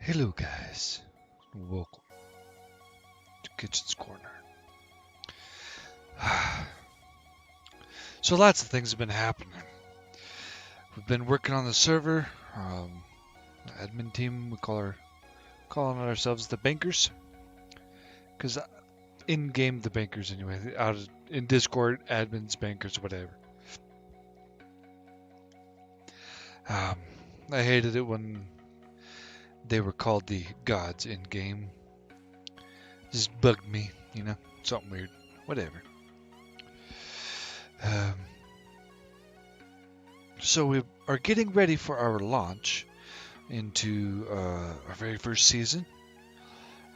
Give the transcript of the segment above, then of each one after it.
Hello guys, welcome to Kitchen's Corner. So lots of things have been happening. We've been working on the server. Admin team, we calling ourselves the Bankers, because in-game the Bankers anyway. In Discord, admins, Bankers, whatever. I hated it when they were called the gods in-game. Just bugged me, something weird. Whatever. So we are getting ready for our launch into our very first season,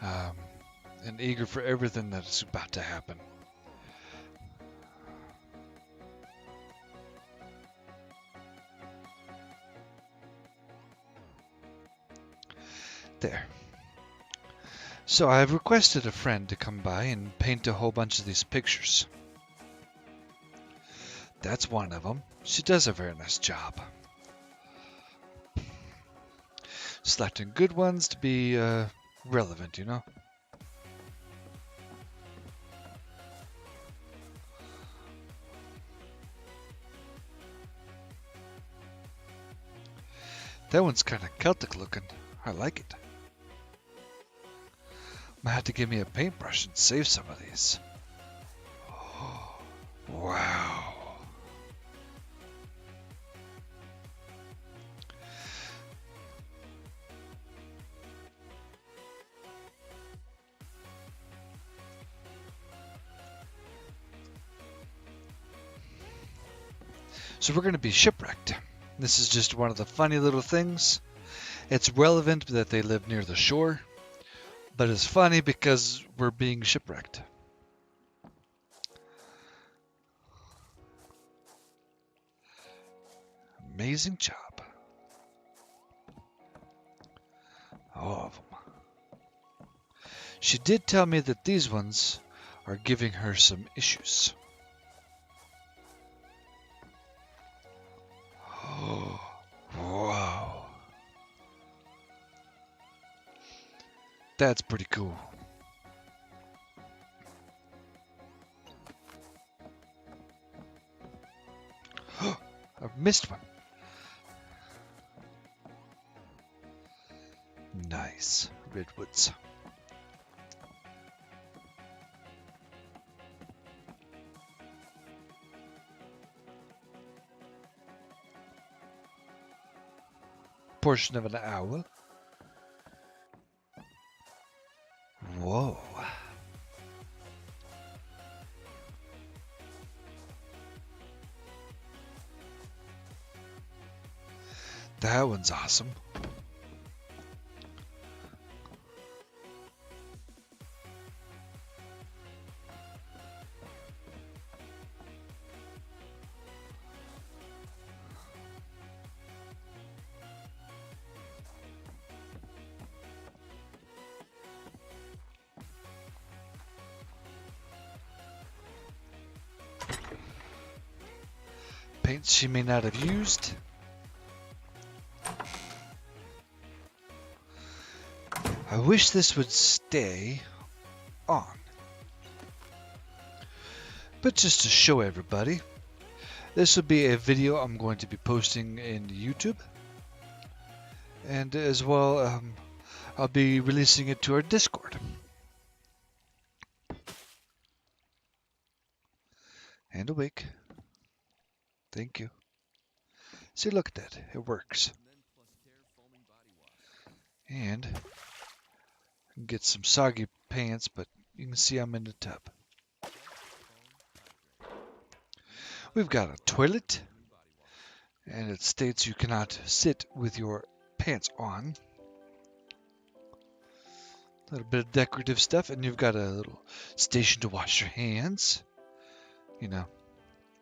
and eager for everything that is about to happen. There. So I've requested a friend to come by and paint a whole bunch of these pictures. That's one of them. She does a very nice job. Selecting good ones to be relevant, That one's kind of Celtic looking. I like it. Might have to give me a paintbrush and save some of these. Oh, wow. So we're going to be shipwrecked. This is just one of the funny little things. It's relevant that they live near the shore, but it's funny because we're being shipwrecked. Amazing job. All of them. She did tell me that these ones are giving her some issues. Oh, wow. That's pretty cool. I've missed one. Nice. Redwoods. Portion of an owl. Whoa. That one's awesome. Paints she may not have used. I wish this would stay on. But just to show everybody, this will be a video I'm going to be posting in YouTube. And as well, I'll be releasing it to our Discord. And awake. Thank you. See, look at that. It works. And get some soggy pants, but you can see I'm in the tub. We've got a toilet, and it states you cannot sit with your pants on. A little bit of decorative stuff, and you've got a little station to wash your hands.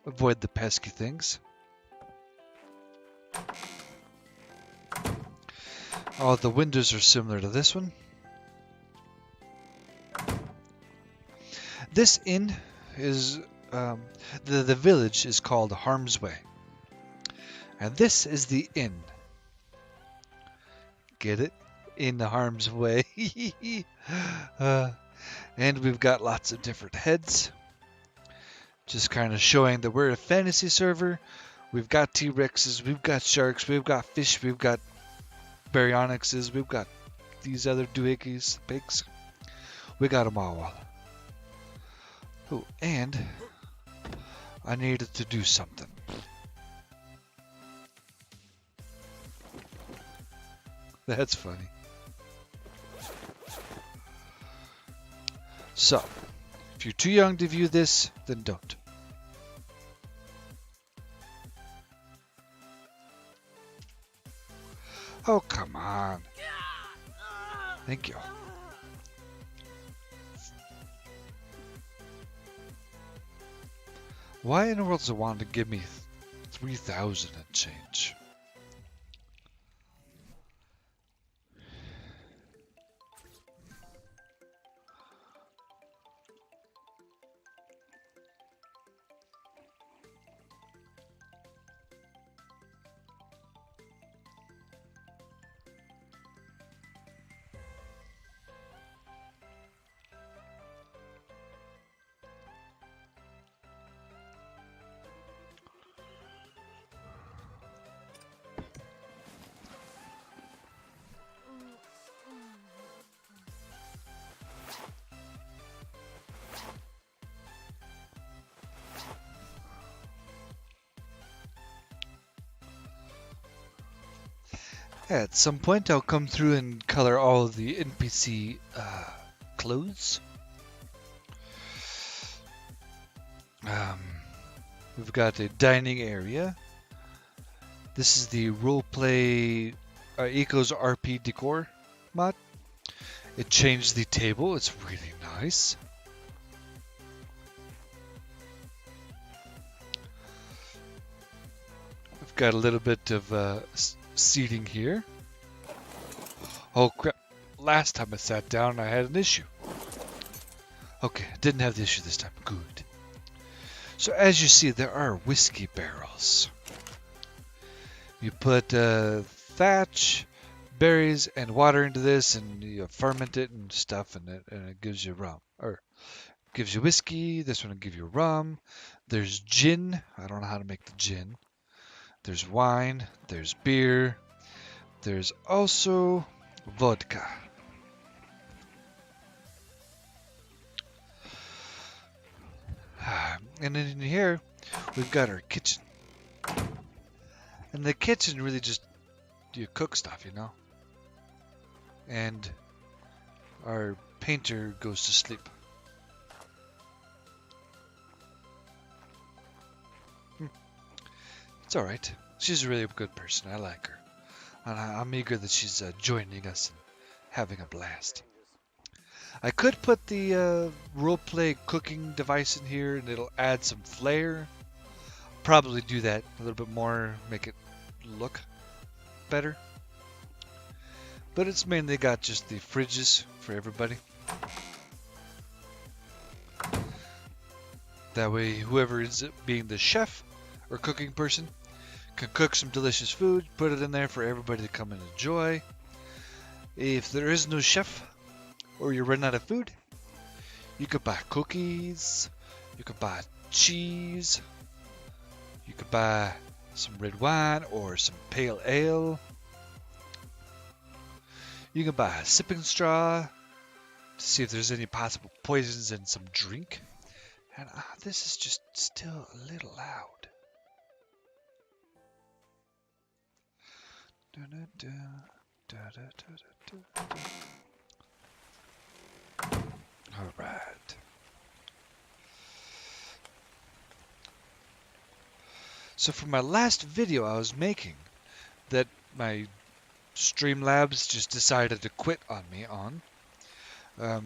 Avoid the pesky things. All the windows are similar to this one. This inn is, the village is called Harm's Way. And this is the inn. Get it? in harm's way. uh, and we've got lots of different heads. Just kind of showing that we're a fantasy server. We've got T-Rexes, we've got sharks, we've got fish, we've got baryonyxes, we've got these other doohickeys, pigs. We got them all. Oh, and I needed to do something. That's funny. So, if you're too young to view this, then don't. Oh, come on. Thank you. Why in the world does it want to give me 3,000 and change? At some point, I'll come through and color all of the NPC clothes. We've got a dining area. This is the roleplay Eco's RP decor mod. It changed the table. It's really nice. We've got a little bit of seating here. Oh crap. Last time I sat down, I had an issue. Okay, didn't have the issue this time. Good. So as you see, there are whiskey barrels. You put thatch, berries, and water into this, and you ferment it and stuff, and it gives you rum. Or gives you whiskey. This one will give you rum. There's gin. I don't know how to make the gin. There's wine. There's beer. There's also vodka. And then in here, we've got our kitchen. And the kitchen really just, you cook stuff, you know? And our painter goes to sleep. It's alright. She's a really good person. I like her. And I'm eager that she's joining us and having a blast. I could put the roleplay cooking device in here and it'll add some flair. Probably do that a little bit more, make it look better. But it's mainly got just the fridges for everybody. That way whoever ends up being the chef or cooking person can cook some delicious food, put it in there for everybody to come and enjoy. If there is no chef, or you run out of food, you could buy cookies, you could buy cheese, you could buy some red wine or some pale ale. You can buy a sipping straw to see if there's any possible poisons in some drink. And this is just still a little loud. All right. So for my last video I was making that my Streamlabs just decided to quit on me on, I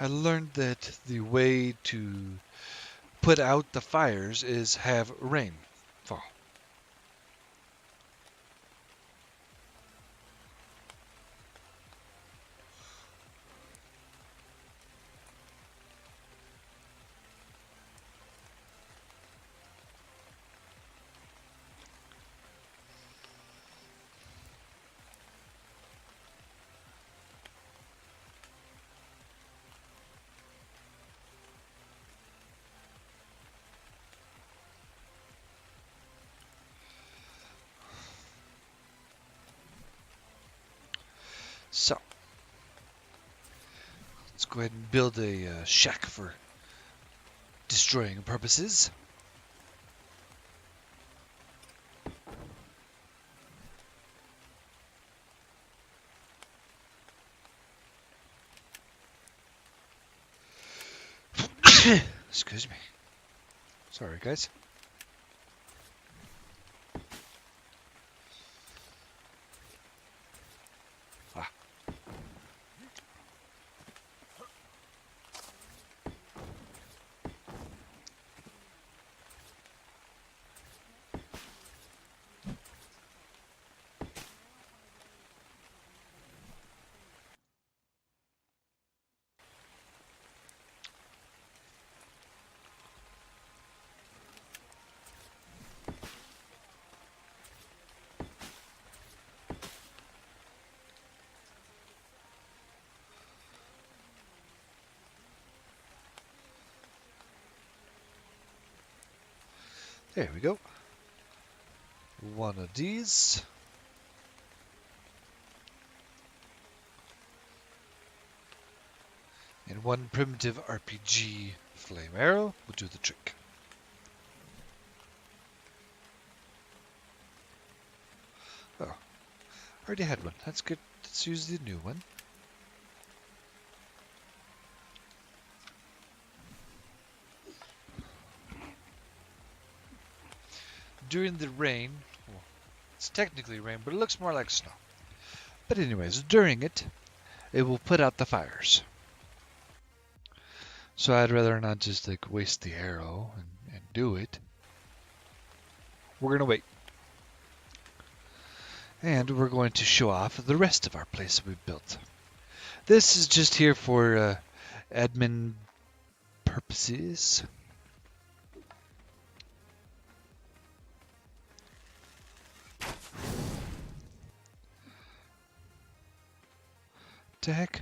learned that the way to put out the fires is have rain fall. go ahead and build a shack for destroying purposes. Excuse me. Sorry, guys. Ah. There we go. One of these. And one primitive RPG flame arrow will do the trick. Oh, already had one. That's good. Let's use the new one. During the rain, well, it's technically rain, but it looks more like snow. But anyways, during it, it will put out the fires. So I'd rather not just like waste the arrow and do it. We're going to wait. And we're going to show off the rest of our place that we've built. This is just here for admin purposes. The heck?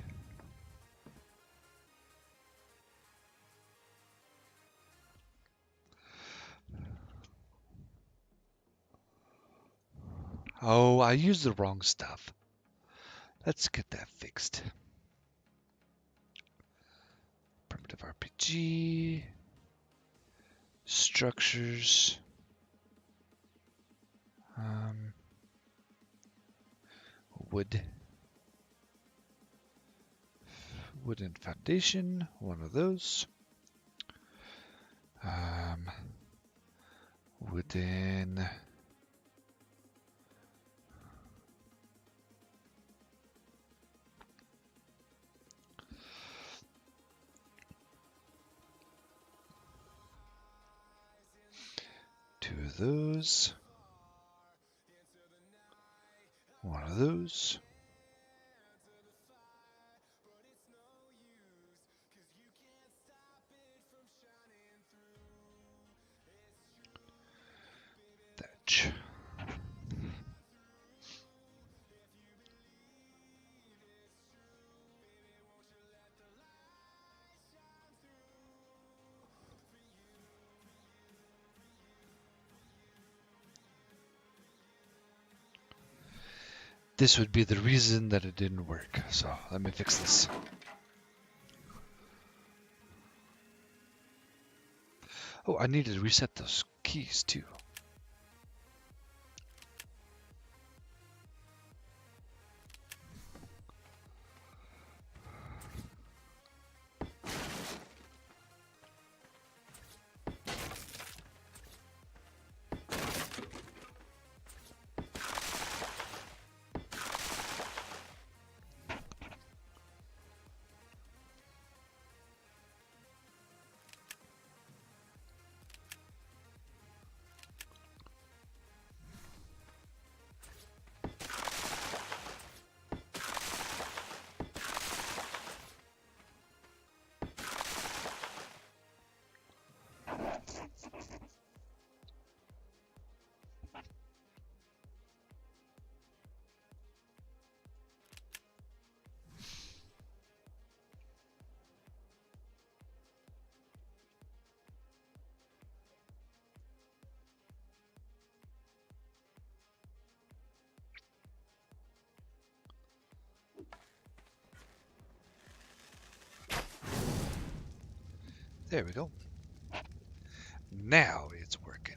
Oh, I used the wrong stuff. Let's get that fixed. Primitive RPG. Structures. Wood. Wooden foundation. One of those. Wooden. Two of those. One of those. Thatch. This would be the reason that it didn't work. So let me fix this. Oh, I needed to reset those keys too. There we go. Now it's working.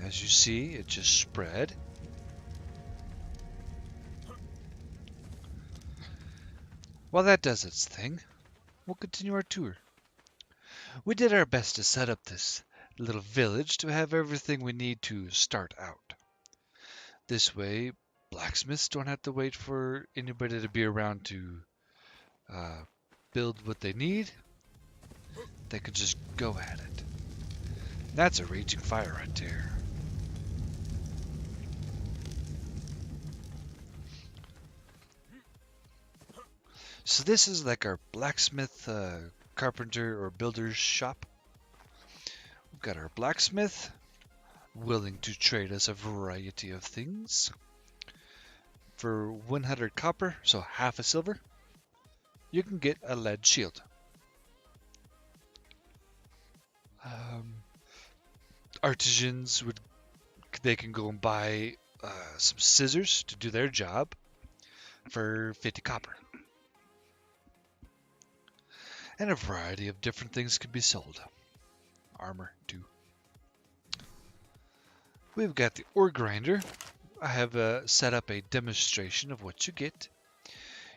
As you see, it just spread. While that does its thing, we'll continue our tour. We did our best to set up this little village to have everything we need to start out. This way, blacksmiths don't have to wait for anybody to be around to uh, build what they need. They could just go at it. That's a raging fire right there. So this is like our blacksmith, carpenter, or builder's shop. We've got our blacksmith, willing to trade us a variety of things. For 100 copper, so half a silver, you can get a lead shield. Artisans they can go and buy some scissors to do their job for 50 copper. And a variety of different things can be sold. Armor, too. We've got the ore grinder. I have set up a demonstration of what you get.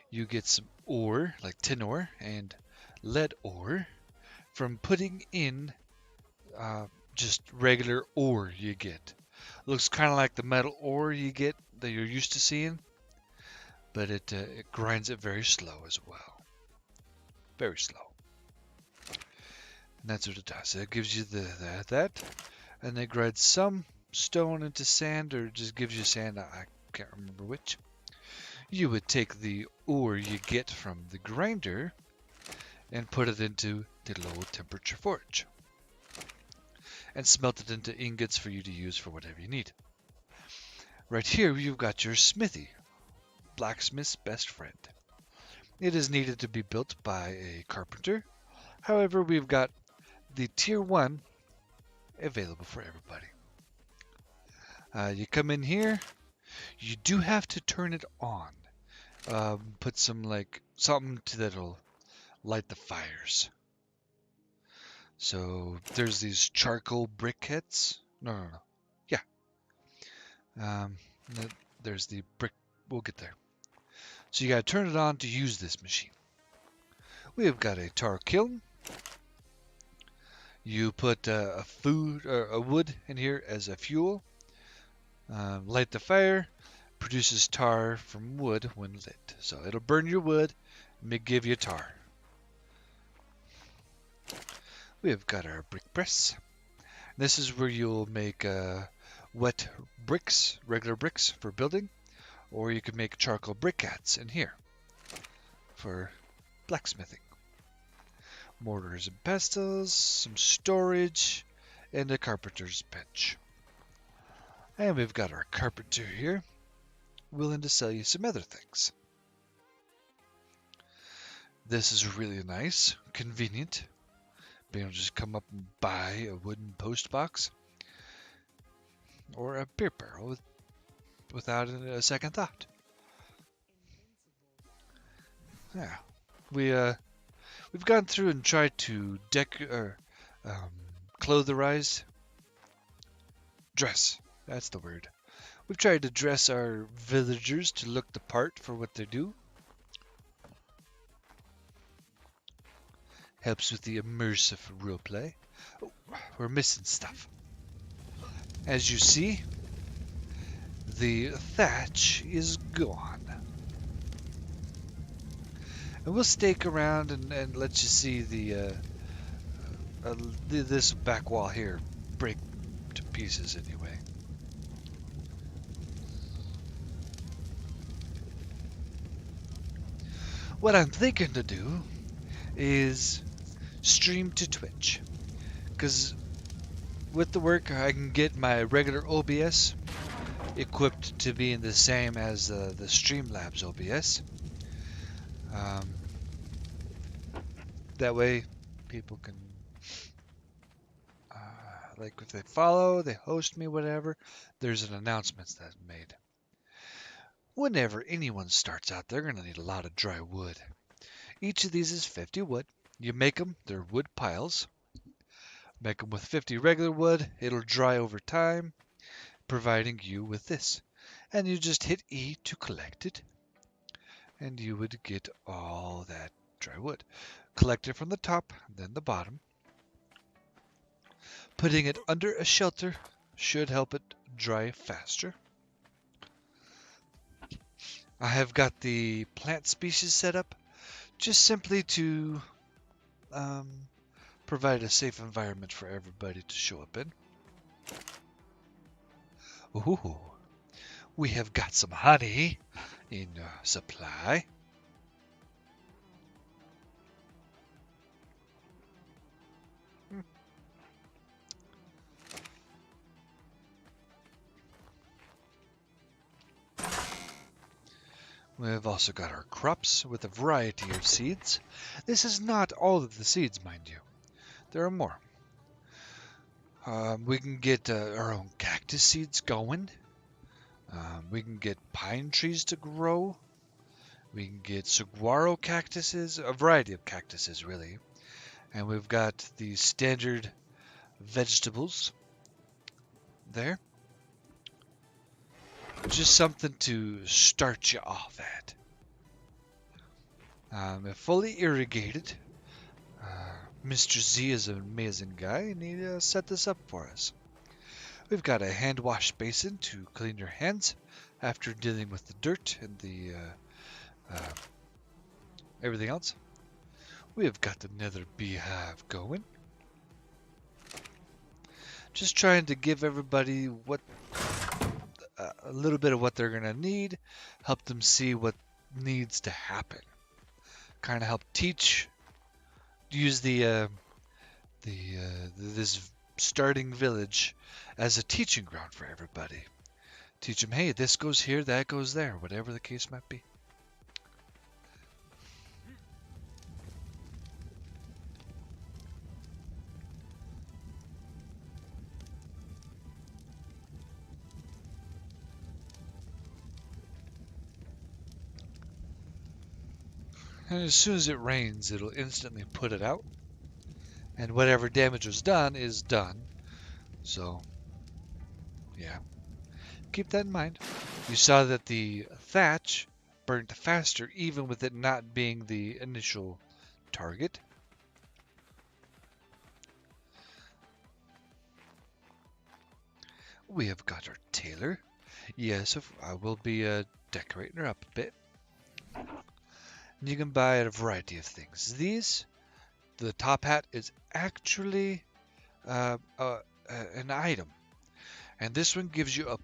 You get some ore, like tin ore and lead ore, from putting in just regular ore you get. Looks kind of like the metal ore you get that you're used to seeing, but it grinds it very slow as well. Very slow. And that's what it does. It gives you that, and it grinds some stone into sand, or just gives you sand. I can't remember which. You would take the ore you get from the grinder and put it into the low temperature forge and smelt it into ingots for you to use for whatever you need. Right here you've got your smithy, blacksmith's best friend. It is needed to be built by a carpenter. However, we've got the tier 1 available for everybody. You come in here, you do have to turn it on. Put some something that'll light the fires. So there's these charcoal briquettes. No. Yeah. There's the brick. We'll get there. So you gotta turn it on to use this machine. We have got a tar kiln. You put a wood in here as a fuel. Light the fire. Produces tar from wood when lit. So it'll burn your wood and give you tar. We have got our brick press. This is where you'll make wet bricks, regular bricks for building, or you can make charcoal briquettes in here for blacksmithing. Mortars and pestles, some storage, and a carpenter's bench. And we've got our carpenter here, willing to sell you some other things. This is really nice, convenient. Being able to just come up and buy a wooden post box or a beer barrel without a second thought. Yeah, we've gone through and tried to clotherize, dress. That's the word. We've tried to dress our villagers to look the part for what they do. Helps with the immersive roleplay. Oh, we're missing stuff. As you see, the thatch is gone. And we'll stake around and let you see this back wall here break to pieces anyway. What I'm thinking to do is stream to Twitch, because with the work I can get my regular OBS equipped to being the same as the Streamlabs OBS. That way people can like if they follow, they host me, whatever, there's an announcement that's made. Whenever anyone starts out, they're going to need a lot of dry wood. Each of these is 50 wood. You make them, they're wood piles. Make them with 50 regular wood, it'll dry over time, providing you with this. And you just hit E to collect it, and you would get all that dry wood. Collect it from the top, then the bottom. Putting it under a shelter should help it dry faster. I have got the plant species set up just simply to um, provide a safe environment for everybody to show up in. Ooh, we have got some honey in supply. We've also got our crops with a variety of seeds. This is not all of the seeds, mind you. There are more. We can get our own cactus seeds going. We can get pine trees to grow. We can get saguaro cactuses, a variety of cactuses, really. And we've got the standard vegetables there. Just something to start you off at. If fully irrigated, Mr. Z is an amazing guy, and he set this up for us. We've got a hand wash basin to clean your hands after dealing with the dirt and the everything else. We have got another beehive going. Just trying to give everybody a little bit of what they're gonna need, help them see what needs to happen. Kind of help teach. Use this starting village as a teaching ground for everybody. Teach them, hey, this goes here, that goes there, whatever the case might be. And as soon as it rains, it'll instantly put it out. And whatever damage was done is done. So, yeah. Keep that in mind. You saw that the thatch burnt faster, even with it not being the initial target. We have got our tailor. Yes, I will be decorating her up a bit. And you can buy a variety of things. The top hat is actually an item. And this one gives you a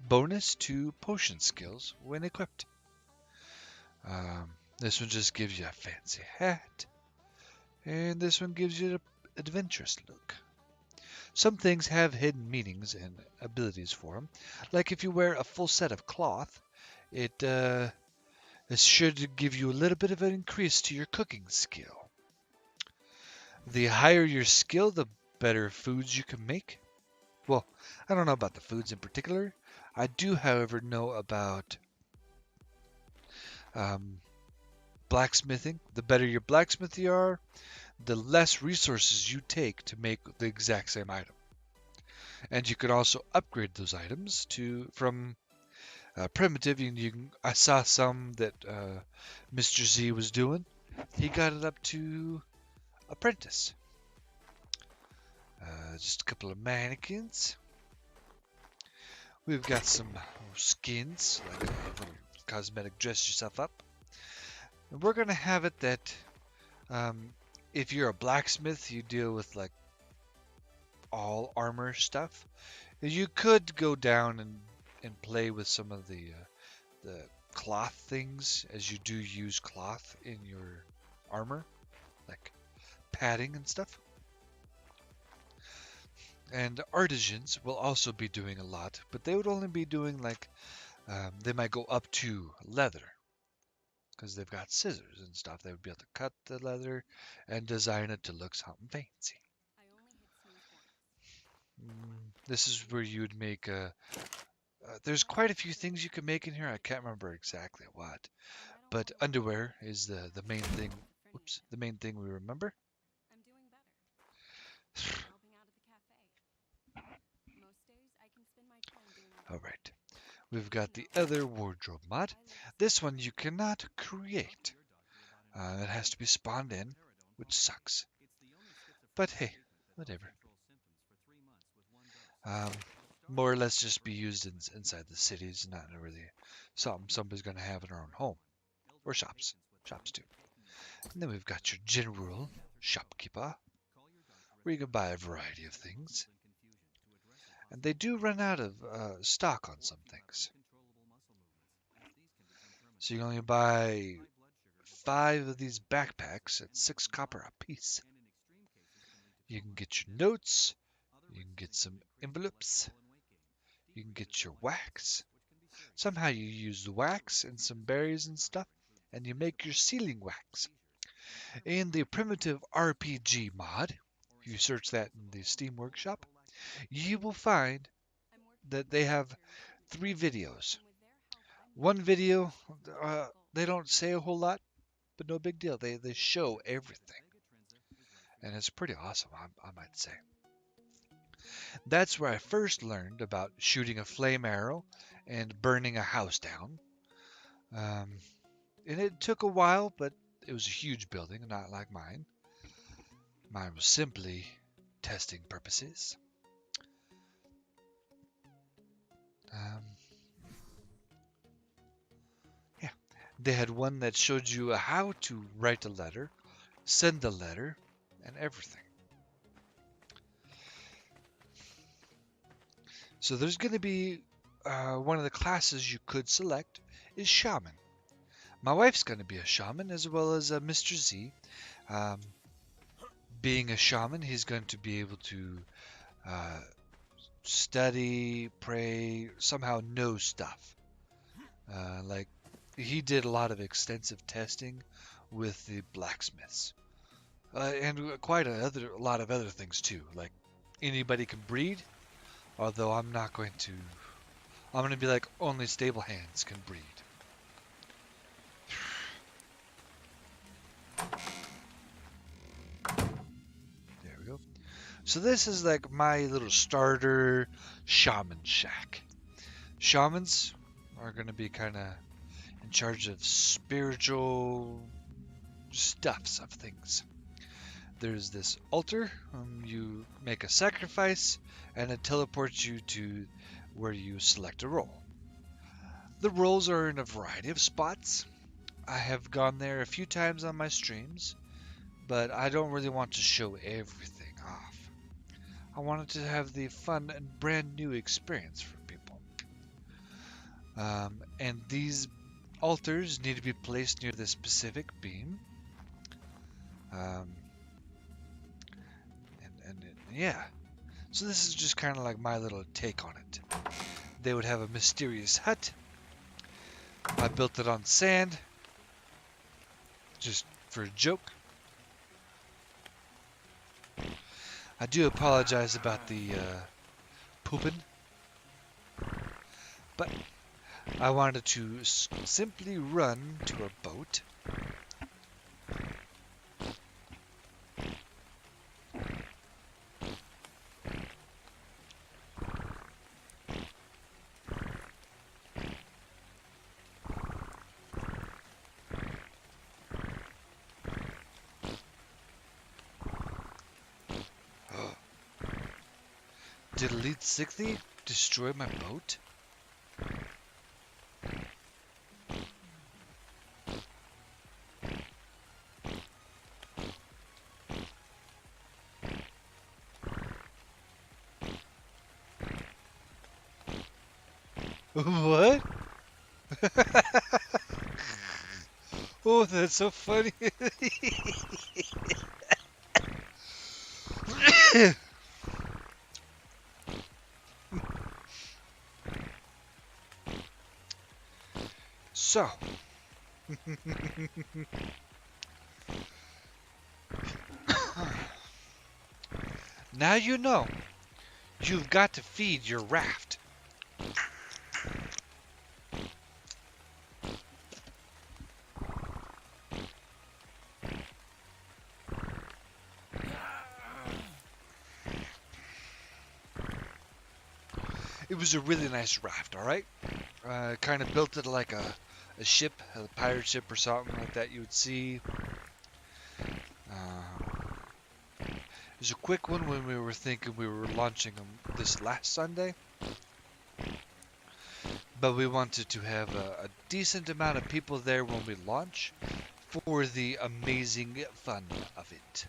bonus to potion skills when equipped. This one just gives you a fancy hat. And this one gives you an adventurous look. Some things have hidden meanings and abilities for them. Like if you wear a full set of cloth, it should give you a little bit of an increase to your cooking skill. The higher your skill, the better foods you can make. Well, I don't know about the foods in particular. I do, however, know about blacksmithing. The better your blacksmith you are, the less resources you take to make the exact same item. And you can also upgrade those items from primitive. I saw some that Mr. Z was doing. He got it up to apprentice. Just a couple of mannequins. We've got some skins, like a little cosmetic dress yourself up. And we're going to have it that if you're a blacksmith, you deal with like all armor stuff. You could go down and play with some of the cloth things, as you do use cloth in your armor, like padding and stuff. And artisans will also be doing a lot, but they would only be doing like, they might go up to leather, because they've got scissors and stuff. They would be able to cut the leather and design it to look something fancy. This is where you would make there's quite a few things you can make in here. I can't remember exactly what, but underwear is the main thing. Whoops, the main thing we remember. All right, we've got the other wardrobe mod. This one you cannot create. It has to be spawned in, which sucks. But hey, whatever. Um, More or less just be used inside the cities, not really something somebody's going to have in their own home or shops. Shops too. And then we've got your general shopkeeper, where you can buy a variety of things. And they do run out of stock on some things. So you can only buy 5 of these backpacks at 6 copper a piece. You can get your notes, you can get some envelopes, you can get your wax. Somehow you use the wax and some berries and stuff, and you make your sealing wax. In the primitive RPG mod, if you search that in the Steam Workshop, you will find that they have 3 videos. One video, they don't say a whole lot, but no big deal. They show everything. And it's pretty awesome, I might say. That's where I first learned about shooting a flame arrow and burning a house down. And it took a while, but it was a huge building, not like mine. Mine was simply testing purposes. Yeah, they had one that showed you how to write a letter, send a letter, and everything. So there's going to be one of the classes you could select is Shaman. My wife's going to be a Shaman as well as Mr. Z. Being a Shaman, he's going to be able to study, pray, somehow know stuff. Like he did a lot of extensive testing with the blacksmiths. And quite a lot of other things too. Like anybody can breed, although I'm not going to. I'm going to be like only stable hands can breed. There we go. So this is like my little starter shaman shack. Shamans are going to be kind of in charge of spiritual stuffs of things. There's this altar, you make a sacrifice, and it teleports you to where you select a role. The roles are in a variety of spots. I have gone there a few times on my streams, but I don't really want to show everything off. I wanted to have the fun and brand new experience for people. And these altars need to be placed near the specific beam. Yeah, so this is just kind of like my little take on it. They would have a mysterious hut. I built it on sand, just for a joke. I do apologize about the pooping, but I wanted to simply run to a boat. Did Elite Sixty destroy my boat? What? Oh, that's so funny. So, now you know You've got to feed your raft. It was a really nice raft, all right? Kind of built it like a ship, a pirate ship or something like that you would see. It was a quick one when we were thinking we were launching them this last Sunday. But we wanted to have a decent amount of people there when we launch for the amazing fun of it.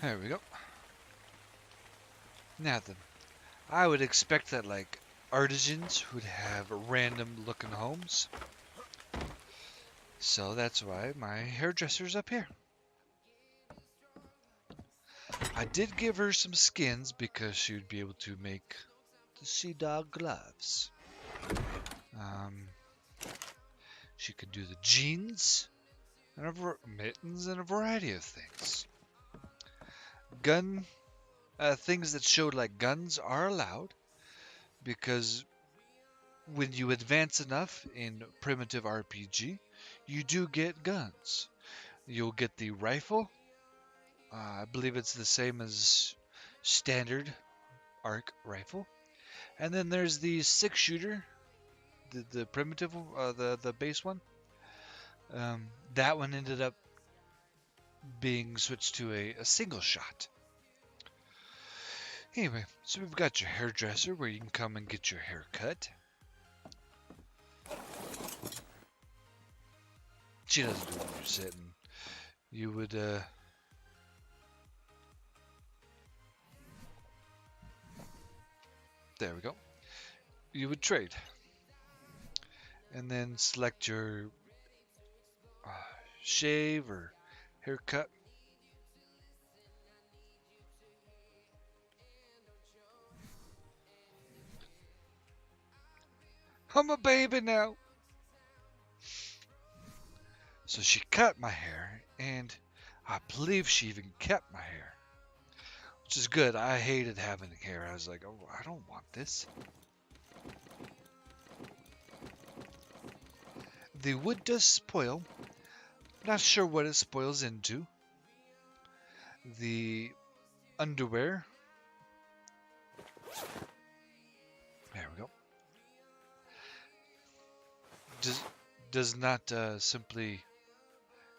There we go. Now then, I would expect that like artisans would have random looking homes. So that's why my hairdresser's up here. I did give her some skins because she would be able to make the sea dog gloves. She could do the jeans and mittens and a variety of things. Things that showed like guns are allowed because when you advance enough in primitive RPG, you do get guns. You'll get the rifle. I believe it's the same as standard arc rifle. And then there's the 6-shooter, the primitive, the base one. That one ended up being switched to a single shot. Anyway, so we've got your hairdresser where you can come and get your hair cut. She doesn't do it when you're sitting. You would, there we go. You would trade. And then select your shave or haircut. I'm a baby now. So she cut my hair, and I believe she even kept my hair, which is good. I hated having hair. I was like, oh, I don't want this. The wood does spoil. Not sure what it spoils into. The underwear. There we go. Does not simply.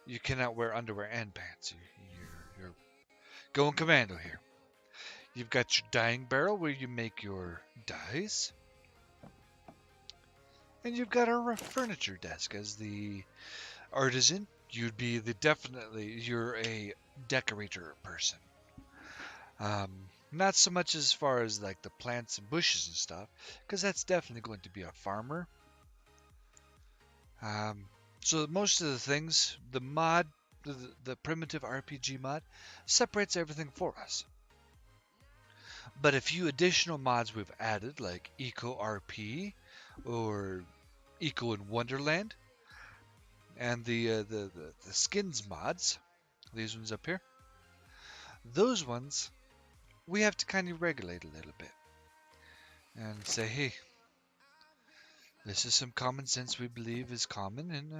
You cannot wear underwear and pants. You're going commando here. You've got your dyeing barrel where you make your dyes. And you've got our furniture desk as the artisan. You'd be you're a decorator person. Not so much as far as like the plants and bushes and stuff, because that's definitely going to be a farmer. So most of the things, the primitive RPG mod, separates everything for us. But a few additional mods we've added, like Eco RP or Eco in Wonderland, and the skins mods, these ones up here, those ones we have to kind of regulate a little bit and say, hey, this is some common sense we believe is common, and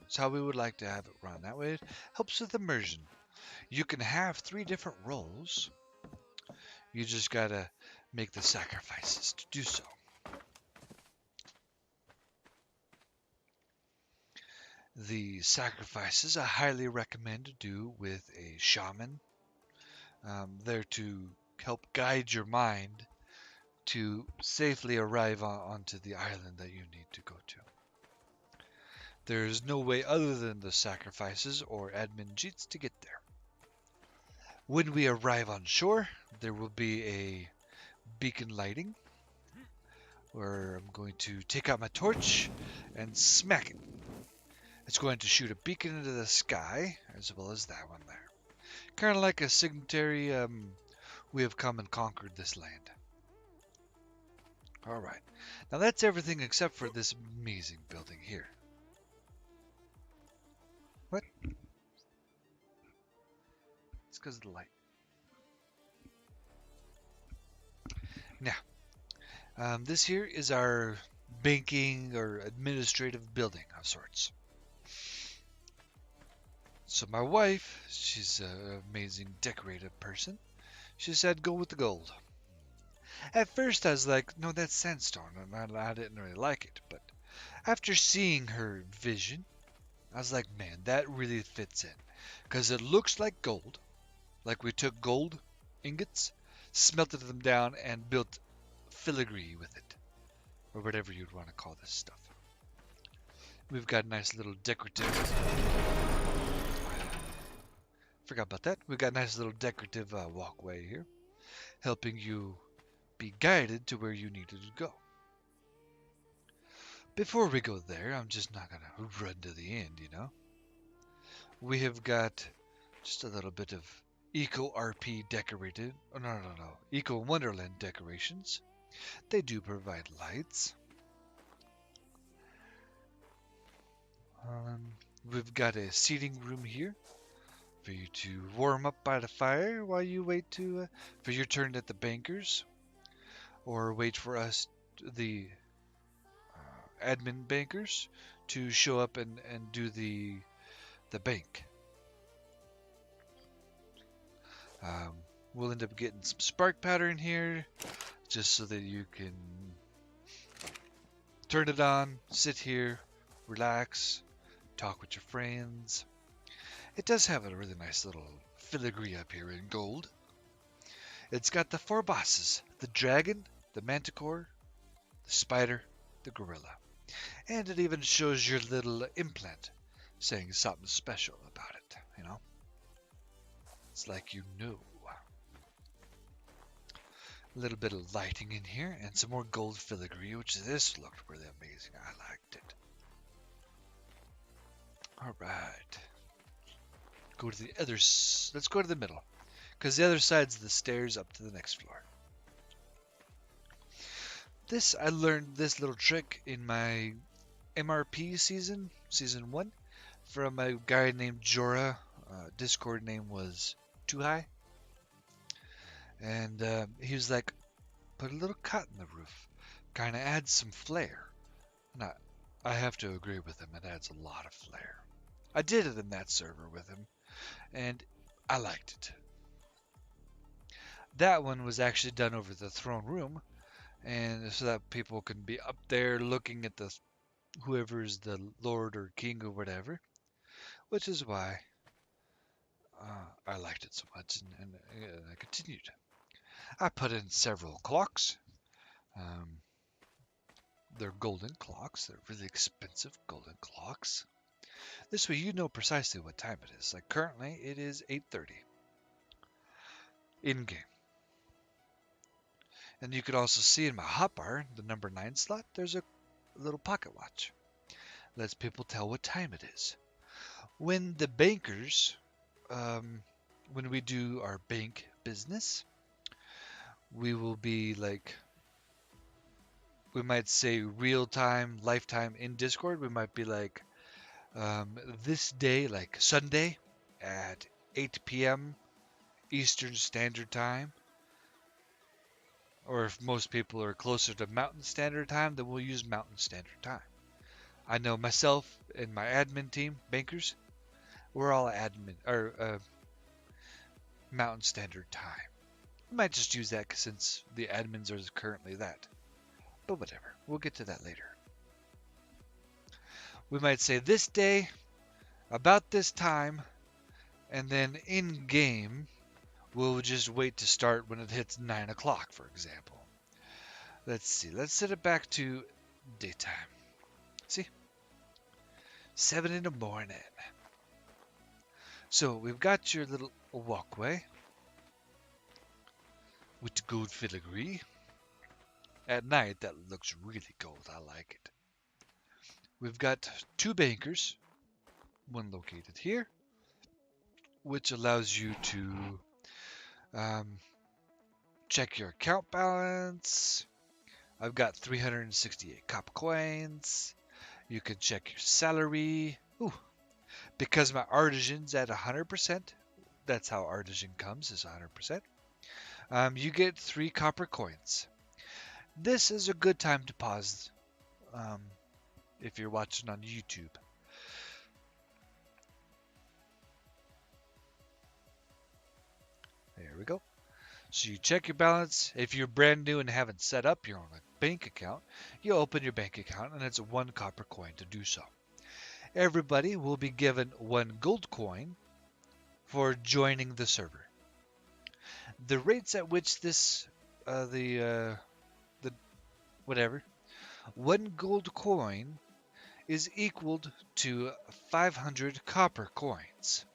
it's how we would like to have it run. That way it helps with immersion. You can have 3 different roles. You just gotta make the sacrifices to do so. The sacrifices I highly recommend to do with a shaman. There to help guide your mind to safely arrive onto the island that you need to go to. There is no way other than the sacrifices or admin cheats to get there. When we arrive on shore, there will be a beacon lighting where I'm going to take out my torch and smack it. It's going to shoot a beacon into the sky, as well as that one there. Kind of like a signatory, we have come and conquered this land. All right. Now that's everything except for this amazing building here. What? It's because of the light. Now, this here is our banking or administrative building of sorts. So my wife, she's an amazing decorative person. She said go with the gold. At first I was like, no, that's sandstone, and I didn't really like it. But after seeing her vision, I was like, man, that really fits in. Because it looks like gold. Like we took gold ingots, smelted them down, and built filigree with it. Or whatever you'd want to call this stuff. We've got a nice little decorative... Forgot about that. We've got a nice little decorative walkway here. Helping you be guided to where you needed to go. Before we go there, I'm just not going to run to the end, you know. We have got just a little bit of Eco RP decorated, oh, no, Eco Wonderland decorations. They do provide lights. We've got a seating room here for you to warm up by the fire while you wait for your turn at the bankers, or wait for us, the admin bankers, to show up and do the bank. We'll end up getting some spark powder in here just so that you can turn it on, sit here, relax, talk with your friends. It does have a really nice little filigree up here in gold. It's got the 4 bosses: the dragon, the manticore, the spider, the gorilla. And it even shows your little implant saying something special about it, you know? It's like you know. A little bit of lighting in here and some more gold filigree, which this looked really amazing. I liked it. Alright. Go to the other... Let's go to the middle. Because the other side's the stairs up to the next floor. I learned this little trick in my MRP season 1, from a guy named Jorah. Discord name was Too High. And he was like, put a little cut in the roof. Kind of adds some flair. And I have to agree with him. It adds a lot of flair. I did it in that server with him, and I liked it. That one was actually done over the throne room, and so that people can be up there looking at whoever's the lord or king or whatever, which is why I liked it so much, and I continued. I put in several clocks. They're golden clocks. They're really expensive golden clocks. This way you know precisely what time it is. Like currently it is 8:30 in game. And you can also see in my hotbar, the number 9 slot, there's a little pocket watch. Lets people tell what time it is. When the bankers, when we do our bank business, we will be like, we might say real time, lifetime in Discord. We might be like, this day, like Sunday at 8 p.m. Eastern Standard Time. Or if most people are closer to Mountain Standard Time, then we'll use Mountain Standard Time. I know myself and my admin team, bankers, we're all admin, or Mountain Standard Time. We might just use that since the admins are currently that. But whatever, we'll get to that later. We might say this day, about this time, and then in game, we'll just wait to start when it hits 9 o'clock, for example. Let's see, let's set it back to daytime. See? 7 in the morning. So we've got your little walkway with the gold filigree. At night, that looks really gold. I like it. We've got 2 bankers, one located here, which allows you to check your account balance, I've got 368 copper coins. You can check your salary. Ooh, because my artisan's at 100%, that's how artisan comes, is 100%. You get 3 copper coins. This is a good time to pause um, if you're watching on YouTube. There we go. So you check your balance. If you're brand new and haven't set up your own bank account, you open your bank account and it's 1 copper coin to do so. Everybody will be given 1 gold coin for joining the server. The rates at which this, the whatever, 1 gold coin is equaled to 500 copper coins.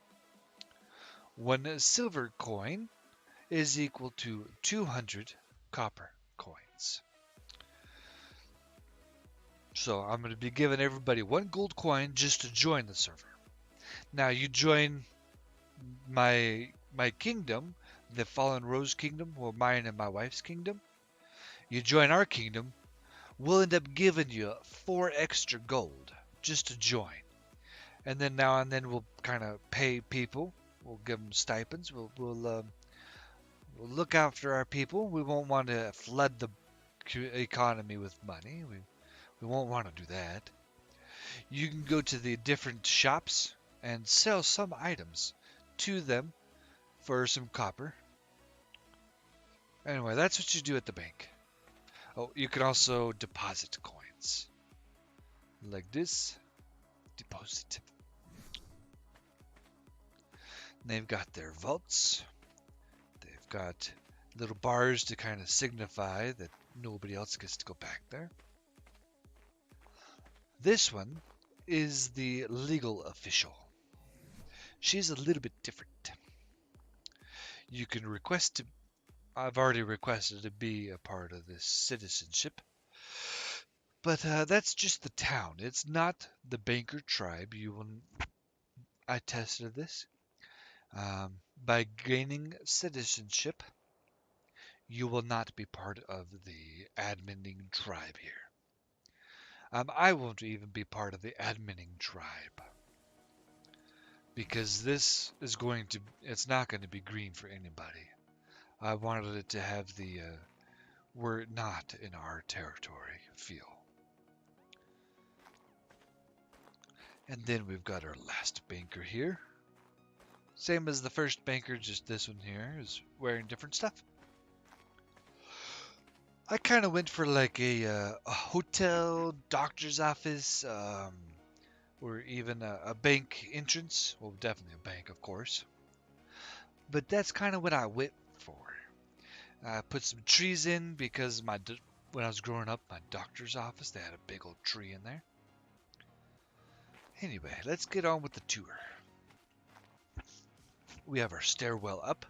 1 silver coin is equal to 200 copper coins. So I'm going to be giving everybody 1 gold coin just to join the server. Now you join my kingdom, the Fallen Rose Kingdom, or mine and my wife's kingdom. You join our kingdom, we'll end up giving you 4 extra gold just to join. And then now and then we'll kind of pay people. We'll give them stipends. We'll look after our people. We won't want to flood the economy with money. We won't want to do that. You can go to the different shops and sell some items to them for some copper. Anyway, that's what you do at the bank. Oh, you can also deposit coins. Like this. Deposit. They've got their vaults. They've got little bars to kind of signify that nobody else gets to go back there. This one is the legal official. She's a little bit different. You can request to, I've already requested to be a part of this citizenship. But that's just the town. It's not the banker tribe. I tested this. By gaining citizenship, you will not be part of the adminning tribe here. I won't even be part of the adminning tribe. Because this is it's not going to be green for anybody. I wanted it to have the, we're not in our territory feel. And then we've got our last banker here. Same as the first banker, just this one here is wearing different stuff. I kind of went for like a hotel, doctor's office, or even a bank entrance. Well, definitely a bank, of course. But that's kind of what I went for. I put some trees in because when I was growing up, my doctor's office, they had a big old tree in there. Anyway, let's get on with the tour. We have our stairwell up.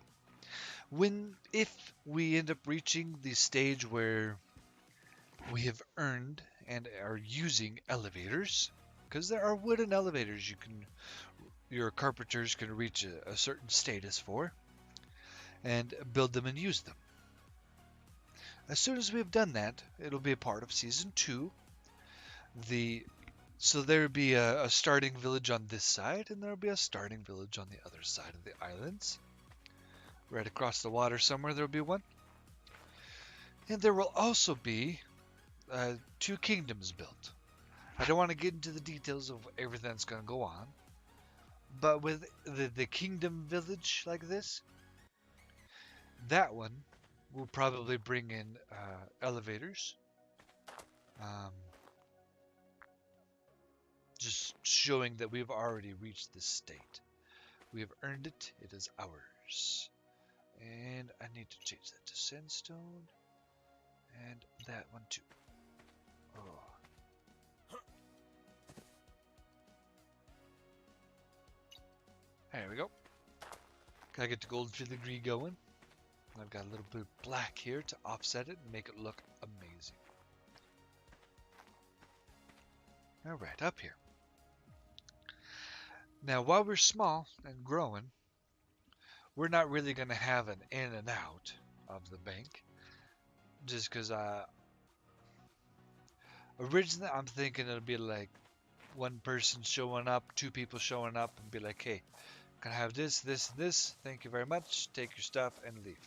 If we end up reaching the stage where we have earned and are using elevators, because there are wooden elevators your carpenters can reach a certain status for, and build them and use them. As soon as we've done that, it'll be a part of Season 2. So there will be a starting village on this side, and there will be a starting village on the other side of the islands. Right across the water somewhere there will be one. And there will also be 2 kingdoms built. I don't want to get into the details of everything that's going to go on. But with the kingdom village like this, that one will probably bring in elevators. Just showing that we've already reached this state. We have earned it. It is ours. And I need to change that to sandstone. And that one too. Oh. There we go. Gotta get the gold filigree going. I've got a little bit of black here to offset it and make it look amazing. Alright, up here. Now, while we're small and growing, we're not really going to have an in and out of the bank. Just because Originally, I'm thinking it'll be like one person showing up, two people showing up, and be like, hey, can I have this, this, this? Thank you very much. Take your stuff and leave.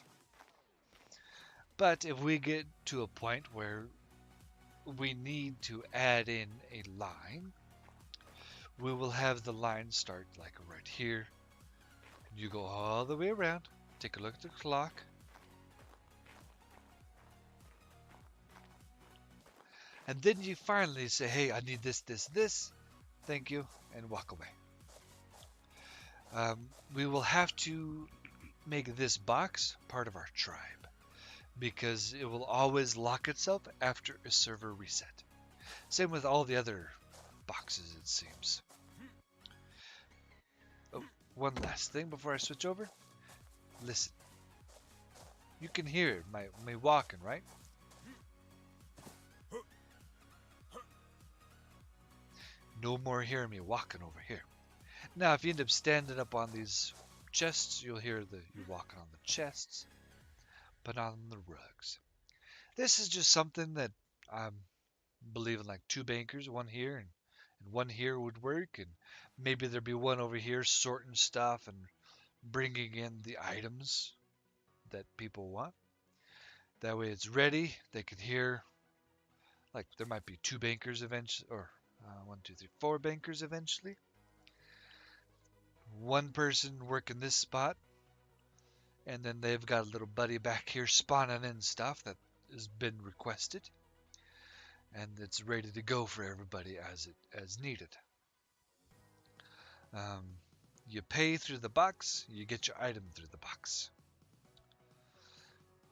But if we get to a point where we need to add in a line, we will have the line start like right here. You go all the way around, take a look at the clock, and then you finally say, hey, I need this, this, this, thank you, and walk away. We will have to make this box part of our tribe because it will always lock itself after a server reset. Same with all the other boxes, it seems. Oh, one last thing before I switch over. Listen. You can hear me walking, right? No more hearing me walking over here. Now, if you end up standing up on these chests, you'll hear you walking on the chests, but not on the rugs. This is just something that I'm believing like two bankers, one here and one here would work, and maybe there'd be one over here sorting stuff and bringing in the items that people want. That way it's ready. They can hear, like there might be two bankers eventually, or one, two, three, four bankers eventually. One person working this spot, and then they've got a little buddy back here spawning in stuff that has been requested, and it's ready to go for everybody as needed. Um, you pay through the box, you get your item through the box.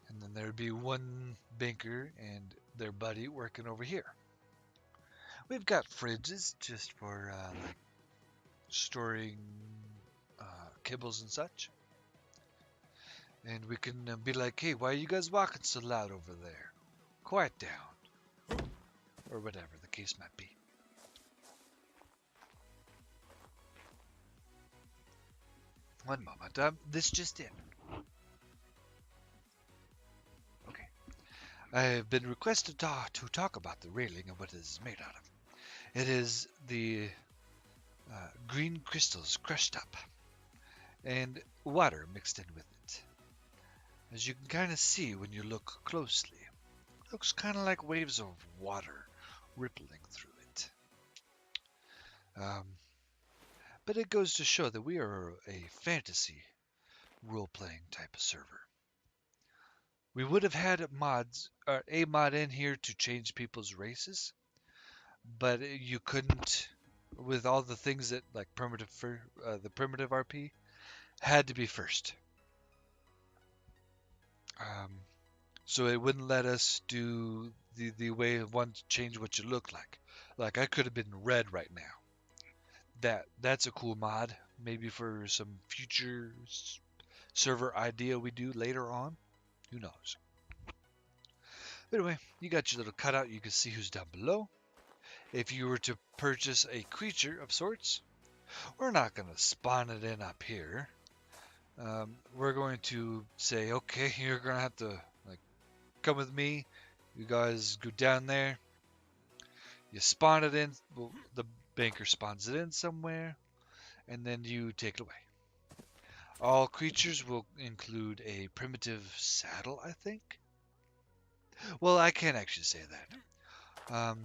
And then there'd be one banker and their buddy working over here. We've got fridges just for like storing kibbles and such. And we can be like, hey, why are you guys walking so loud over there? Quiet down. Or whatever the case might be. One moment. This just in. Okay. I have been requested to talk about the railing and what it is made out of. It is the green crystals crushed up and water mixed in with it. As you can kind of see when you look closely, it looks kind of like waves of water rippling through it. But it goes to show that we are a fantasy role-playing type of server. We would have had a mod in here to change people's races, but you couldn't with all the things that like the primitive RP had to be first. So it wouldn't let us do the way of one to change what you look like. Like I could have been red right now. That's a cool mod, maybe for some future server idea we do later on. Who knows? But anyway, you got your little cutout. You can see who's down below. If you were to purchase a creature of sorts, we're not going to spawn it in up here. We're going to say, okay, you're going to have to like come with me. You guys go down there. You spawn it in. Well, the banker spawns it in somewhere, and then you take it away. All creatures will include a primitive saddle, I think. Well, I can't actually say that.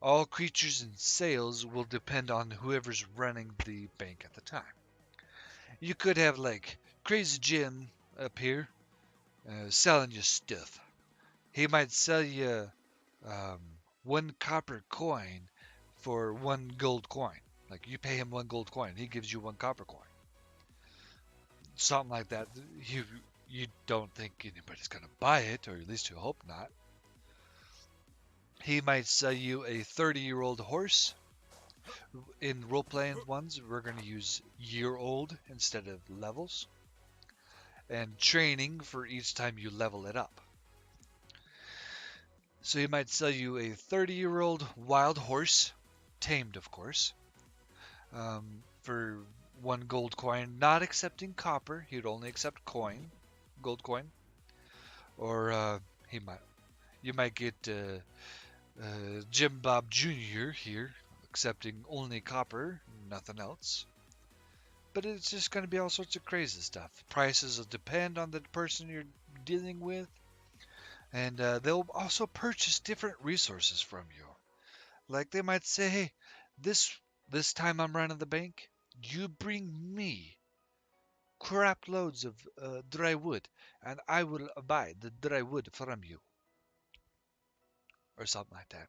All creatures and sales will depend on whoever's running the bank at the time. You could have like Crazy Jim up here selling you stuff. He might sell you 1 copper coin for 1 gold coin. Like you pay him 1 gold coin, he gives you 1 copper coin. Something like that. You don't think anybody's gonna buy it, or at least you hope not. He might sell you a 30-year-old horse. In role-playing ones, we're going to use year-old instead of levels. And training for each time you level it up. So he might sell you a 30-year-old wild horse, tamed of course, for 1 gold coin, not accepting copper. He would only accept gold coin. Or you might get Jim Bob Jr. here, accepting only copper, nothing else. But it's just going to be all sorts of crazy stuff. Prices will depend on the person you're dealing with, and they'll also purchase different resources from you. Like they might say, "Hey, this this time I'm running the bank, you bring me crap loads of dry wood, and I will buy the dry wood from you," or something like that,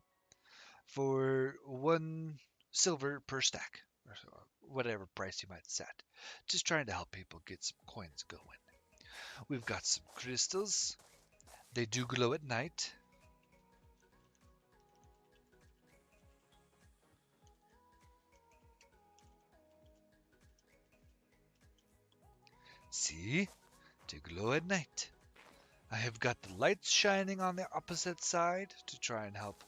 for 1 silver per stack, or whatever price you might set. Just trying to help people get some coins going. We've got some crystals. They do glow at night. See? To glow at night. I have got the lights shining on the opposite side to try and help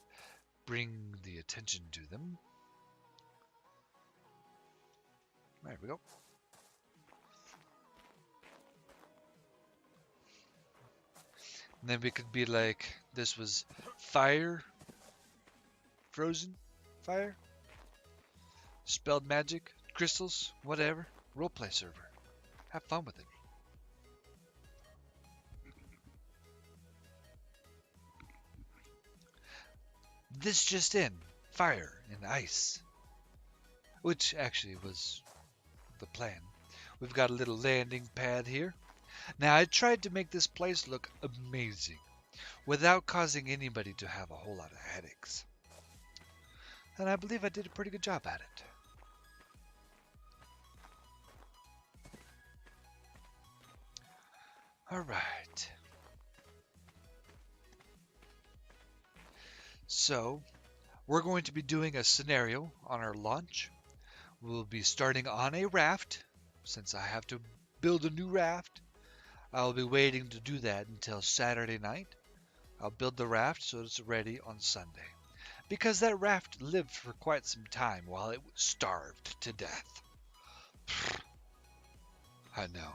bring the attention to them. There we go. And then we could be like, this was fire, frozen fire, spelled magic, crystals, whatever. Roleplay server. Have fun with it. This just in, fire and ice. Which actually was the plan. We've got a little landing pad here. Now I tried to make this place look amazing without causing anybody to have a whole lot of headaches. And I believe I did a pretty good job at it. Alright. So, we're going to be doing a scenario on our launch. We'll be starting on a raft, since I have to build a new raft. I'll be waiting to do that until Saturday night. I'll build the raft so it's ready on Sunday. Because that raft lived for quite some time while it starved to death. I know,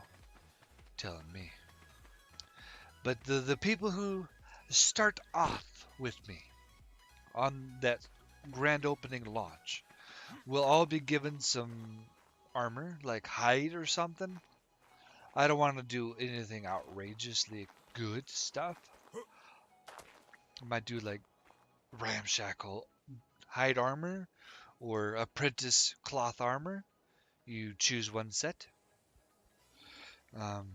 telling me. But the people who start off with me on that grand opening launch will all be given some armor, like hide or something. I don't want to do anything outrageously good stuff. I might do like ramshackle hide armor or apprentice cloth armor. You choose one set. Um,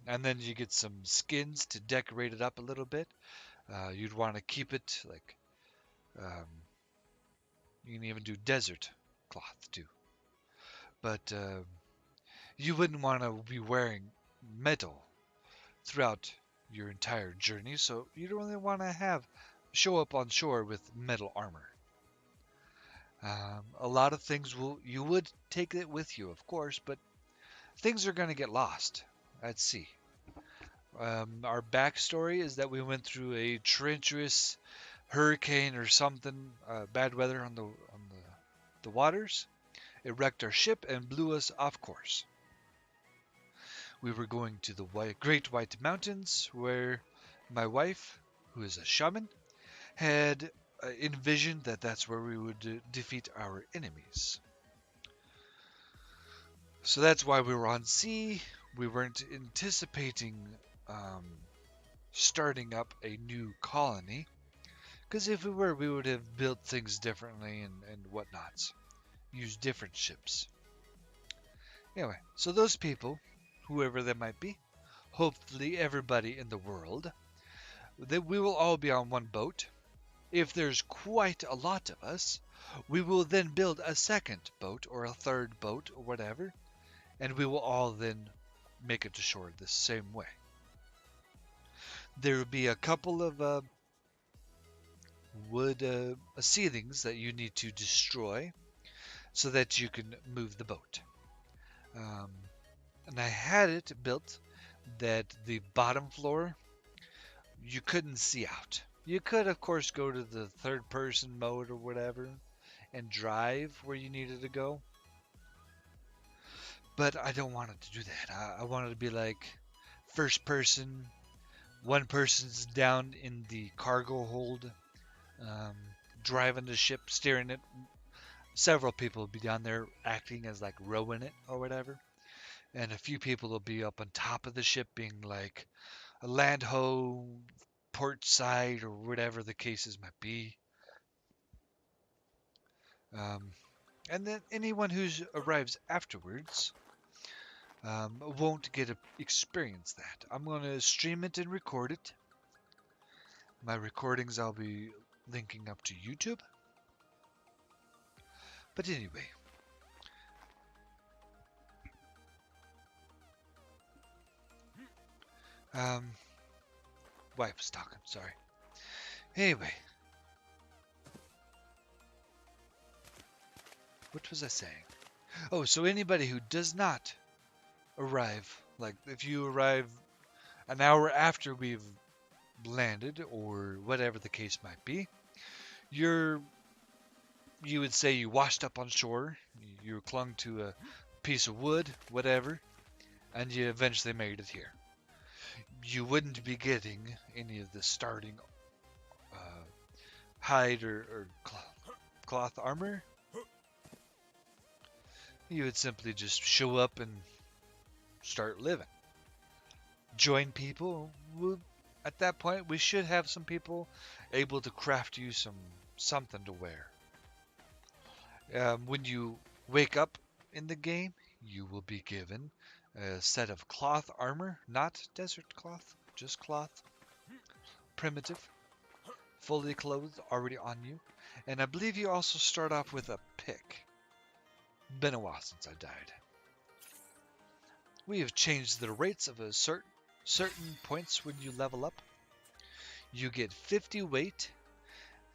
and then you get some skins to decorate it up a little bit. You'd want to keep it like, um, you can even do desert cloth too. But you wouldn't want to be wearing metal throughout your entire journey, so you don't really want to show up on shore with metal armor. A lot of things you would take it with you, of course, but things are going to get lost at sea. Our backstory is that we went through a treacherous hurricane or something, bad weather on the waters. It wrecked our ship and blew us off course. We were going to the Great White Mountains, where my wife, who is a shaman, had envisioned that that's where we would defeat our enemies. So that's why we were on sea. We weren't anticipating um, starting up a new colony, because if we were, we would have built things differently and whatnots, used different ships. Anyway, so those people, whoever they might be, hopefully everybody in the world, that we will all be on one boat. If there's quite a lot of us, we will then build a second boat or a third boat or whatever, and we will all then make it to shore the same way. There will be a couple of wood ceilings that you need to destroy so that you can move the boat. Um, and I had it built that the bottom floor you couldn't see out. You could, of course, go to the third person mode or whatever and drive where you needed to go. But I don't want it to do that. I want it to be like first person. One person's down in the cargo hold, um, driving the ship, steering it. Several people will be down there acting as like rowing it or whatever. And a few people will be up on top of the ship being like a land ho, port side, or whatever the cases might be. Um, and then anyone who arrives afterwards won't get to experience that. I'm going to stream it and record it. My recordings I'll be linking up to YouTube. But anyway, um, wife was talking, sorry. Anyway, what was I saying? Oh, so anybody who does not arrive, like if you arrive an hour after we've landed or whatever the case might be, you're you would say you washed up on shore, you clung to a piece of wood, whatever, and you eventually made it here. You wouldn't be getting any of the starting uh, hide or cloth armor. You would simply just show up and start living. Join people. At that point, we should have some people able to craft you something to wear. When you wake up in the game, you will be given a set of cloth armor, not desert cloth, just cloth, primitive, fully clothed, already on you. And I believe you also start off with a pick. Been a while since I died. We have changed the rates of a certain points when you level up. You get 50 weight.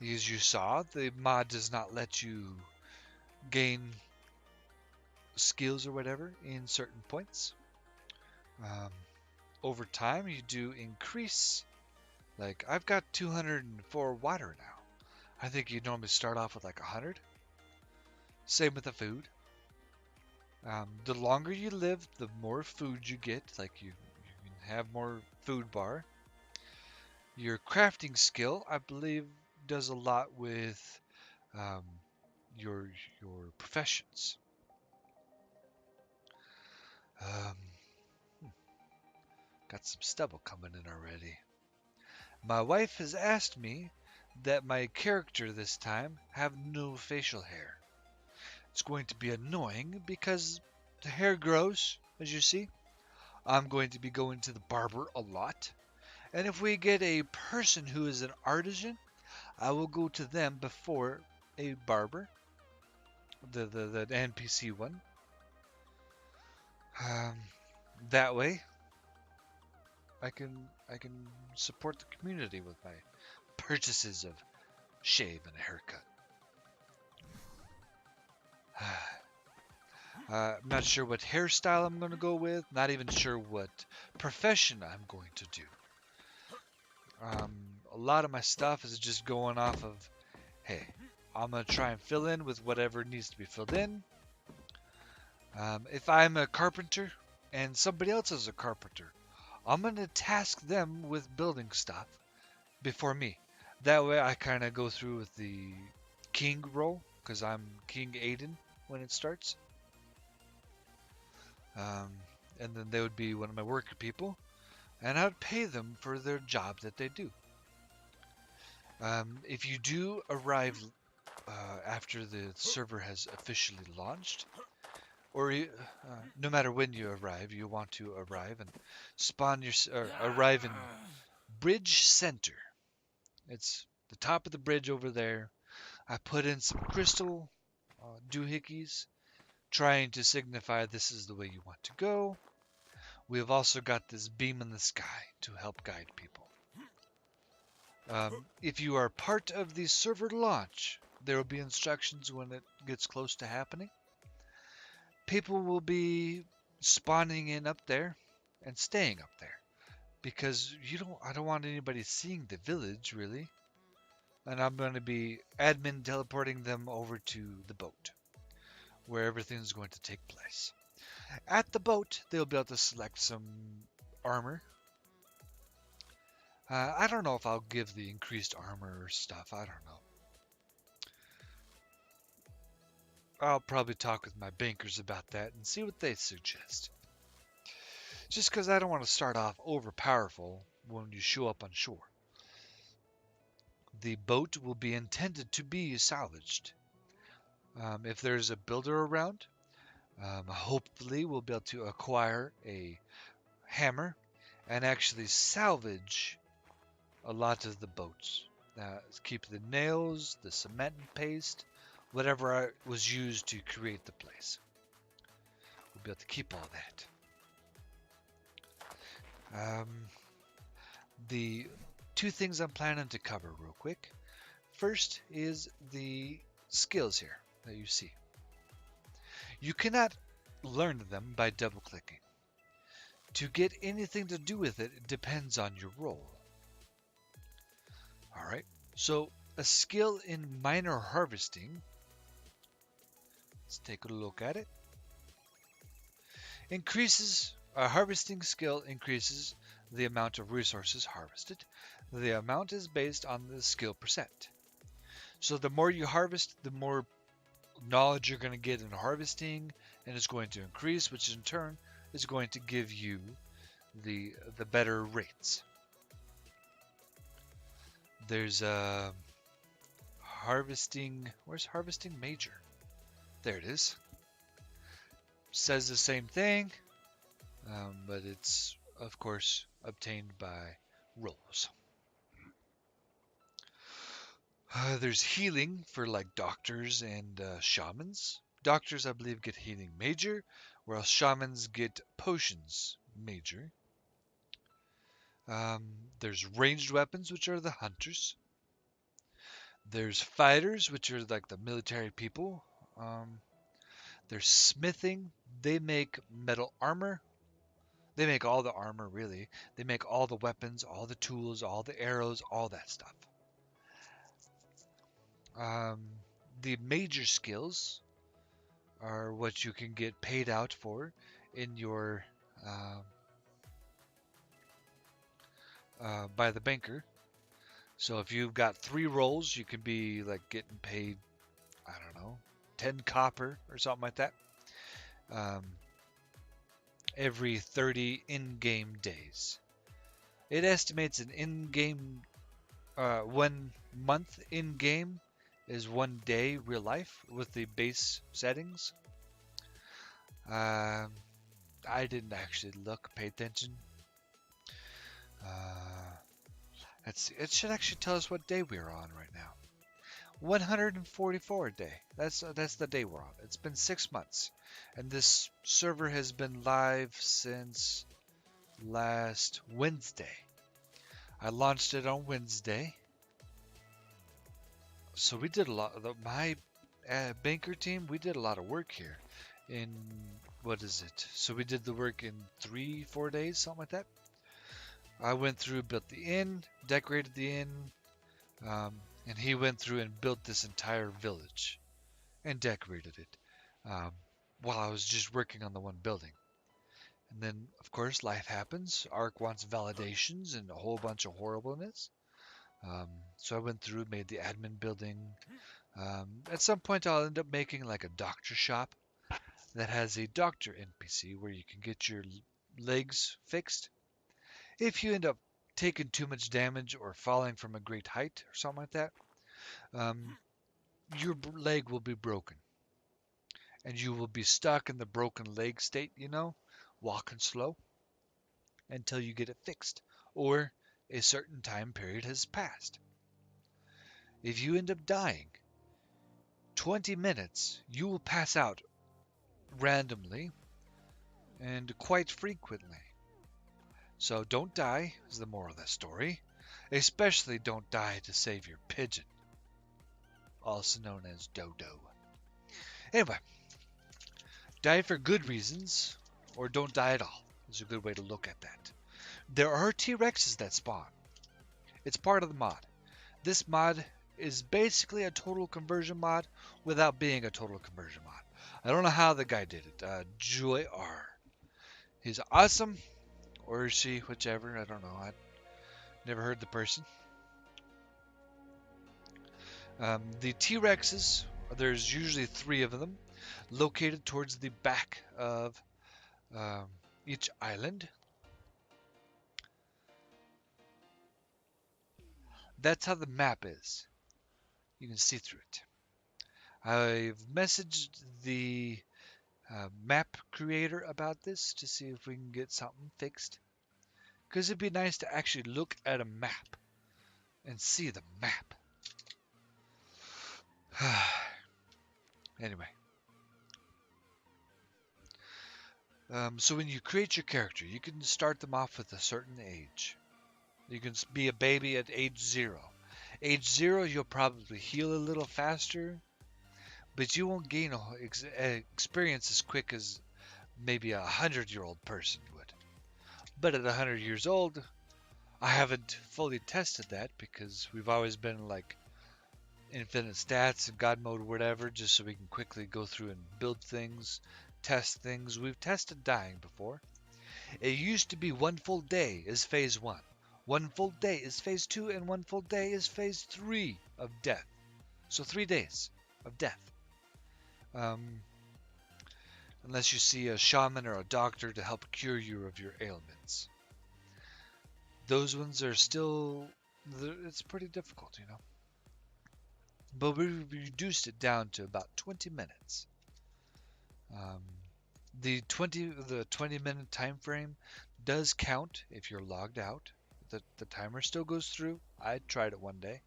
As you saw, the mod does not let you gain skills or whatever in certain points. Um, Over time, you do increase. Like, I've got 204 water now. I think you normally start off with like 100. Same with the food. The longer you live, the more food you get. Like, you can have more food bar. Your crafting skill, I believe, does a lot with um, your professions. Um, got some stubble coming in already. My wife has asked me that my character this time have no facial hair. It's going to be annoying because the hair grows, as you see. I'm going to be going to the barber a lot. And if we get a person who is an artisan, I will go to them before a barber, the NPC one. Um, that way, I can support the community with my purchases of shave and a haircut. I'm not sure what hairstyle I'm going to go with. Not even sure what profession I'm going to do. A lot of my stuff is just going off of, hey, I'm going to try and fill in with whatever needs to be filled in. If I'm a carpenter and somebody else is a carpenter, I'm going to task them with building stuff before me. That way I kind of go through with the king role, because I'm King Aiden when it starts. And then they would be one of my worker people, and I would pay them for their job that they do. If you do arrive after the server has officially launched, or no matter when you arrive, you want to arrive and arrive in Bridge Center. It's the top of the bridge over there. I put in some crystal doohickeys, trying to signify this is the way you want to go. We have also got this beam in the sky to help guide people. If you are part of the server launch, there will be instructions when it gets close to happening. People will be spawning in up there and staying up there, because I don't want anybody seeing the village really. And I'm going to be admin teleporting them over to the boat, where everything's going to take place. At the boat, they'll be able to select some armor. I don't know if I'll give the increased armor stuff. I don't know. I'll probably talk with my bankers about that and see what they suggest. Just because I don't want to start off overpowerful when you show up on shore. The boat will be intended to be salvaged. If there's a builder around, hopefully we'll be able to acquire a hammer and actually salvage a lot of the boats. Keep the nails, the cement and paste, whatever was used to create the place. We'll be able to keep all that. The two things I'm planning to cover real quick. First is the skills here that you see. You cannot learn them by double clicking. To get anything to do with it, it depends on your role. Alright, so a skill in minor harvesting, let's take a look at it. A harvesting skill increases the amount of resources harvested. The amount is based on the skill percent. So the more you harvest, the more knowledge you're going to get in harvesting, and it's going to increase, which in turn is going to give you the better rates. There's harvesting. Where's harvesting major? There it is. Says the same thing, but it's of course obtained by rolls. There's healing for like doctors and shamans. Doctors, I believe, get healing major, whereas shamans get potions major. There's ranged weapons, which are the hunters. There's fighters, which are like the military people. There's smithing. They make metal armor. They make all the armor, really. They make all the weapons, all the tools, all the arrows, all that stuff. The major skills are what you can get paid out for in your by the banker. So if you've got 3 rolls, you can be like getting paid, I don't know, 10 copper or something like that. Every 30 in-game days. It estimates an in-game 1 month in-game is 1 day real life with the base settings. I didn't actually pay attention. Let's see. It should actually tell us what day we're on right now. 144 a day. That's the day we're on. It's been 6 months, and this server has been live since last Wednesday. I launched it on Wednesday, so we did a lot. My banker team, we did a lot of work here. In what is it? So we did the work in 3-4 days, something like that. I went through, built the inn, decorated the inn, and he went through and built this entire village and decorated it while I was just working on the one building. And then, of course, life happens. Ark wants validations and a whole bunch of horribleness. So I went through, made the admin building. At some point, I'll end up making like a doctor shop that has a doctor NPC where you can get your legs fixed. If you end up taking too much damage or falling from a great height or something like that, your leg will be broken. And you will be stuck in the broken leg state, walking slow until you get it fixed or a certain time period has passed. If you end up dying, 20 minutes, you will pass out randomly and quite frequently. So don't die is the moral of that story. Especially don't die to save your pigeon, also known as Dodo. Anyway, die for good reasons or don't die at all is a good way to look at that. There are T-Rexes that spawn. It's part of the mod. This mod is basically a total conversion mod without being a total conversion mod. I don't know how the guy did it. Joy R. He's awesome. Or is she, whichever, I don't know. Never heard the person. The T-Rexes, there's usually 3 of them, located towards the back of um, each island. That's how the map is. You can see through it. I've messaged the map creator about this to see if we can get something fixed. Because it'd be nice to actually look at a map and see the map. Anyway. So when you create your character, you can start them off with a certain age. You can be a baby at age 0. Age 0, you'll probably heal a little faster, but you won't gain experience as quick as maybe a 100-year-old person would. But at 100 years old, I haven't fully tested that because we've always been like infinite stats and God mode, whatever, just so we can quickly go through and build things, test things. We've tested dying before. It used to be 1 full day is phase 1. 1 full day is phase 2, and 1 full day is phase 3 of death. So 3 days of death. Unless you see a shaman or a doctor to help cure you of your ailments. Those ones are still, it's pretty difficult, you know. But we reduced it down to about 20 minutes. The 20-minute time frame does count if you're logged out. The timer still goes through. I tried it one day.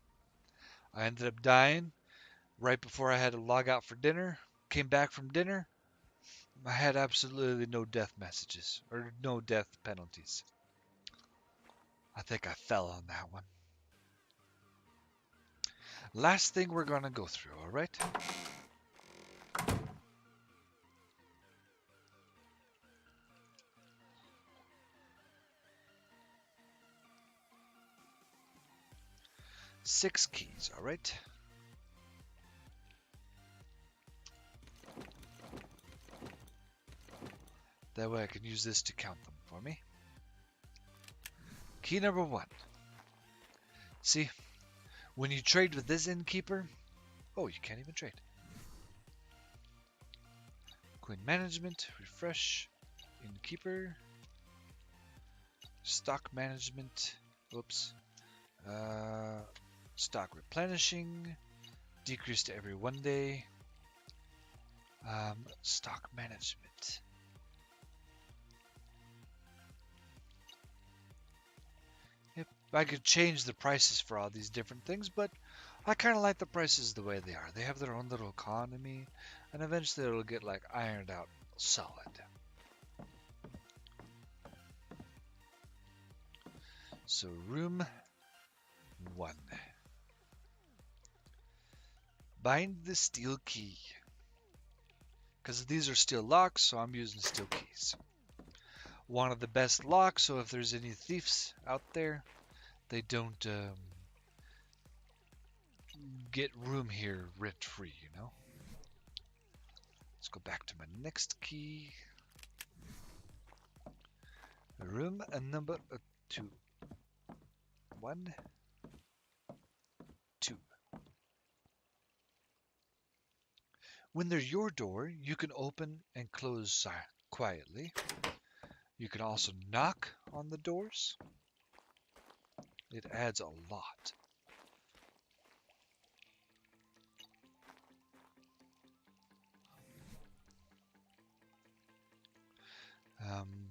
I ended up dying right before I had to log out for dinner. Came back from dinner. I had absolutely no death messages or no death penalties. I think I fell on that one. Last thing we're going to go through, all right? Six keys, all right? That way I can use this to count them for me. Key number 1. See, when you trade with this innkeeper, oh, you can't even trade. Queen management, refresh, innkeeper, stock management, oops, stock replenishing, decrease to every 1 day, stock management. Yep, I could change the prices for all these different things, but I kind of like the prices the way they are. They have their own little economy, and eventually it'll get like ironed out solid. So room 1. Bind the steel key. Because these are steel locks, so I'm using steel keys. One of the best locks, so if there's any thieves out there, they don't get room here rent-free, you know? Let's go back to my next key. Room number 2. 1, 2. When they're your door, you can open and close quietly. You can also knock on the doors. It adds a lot. I'm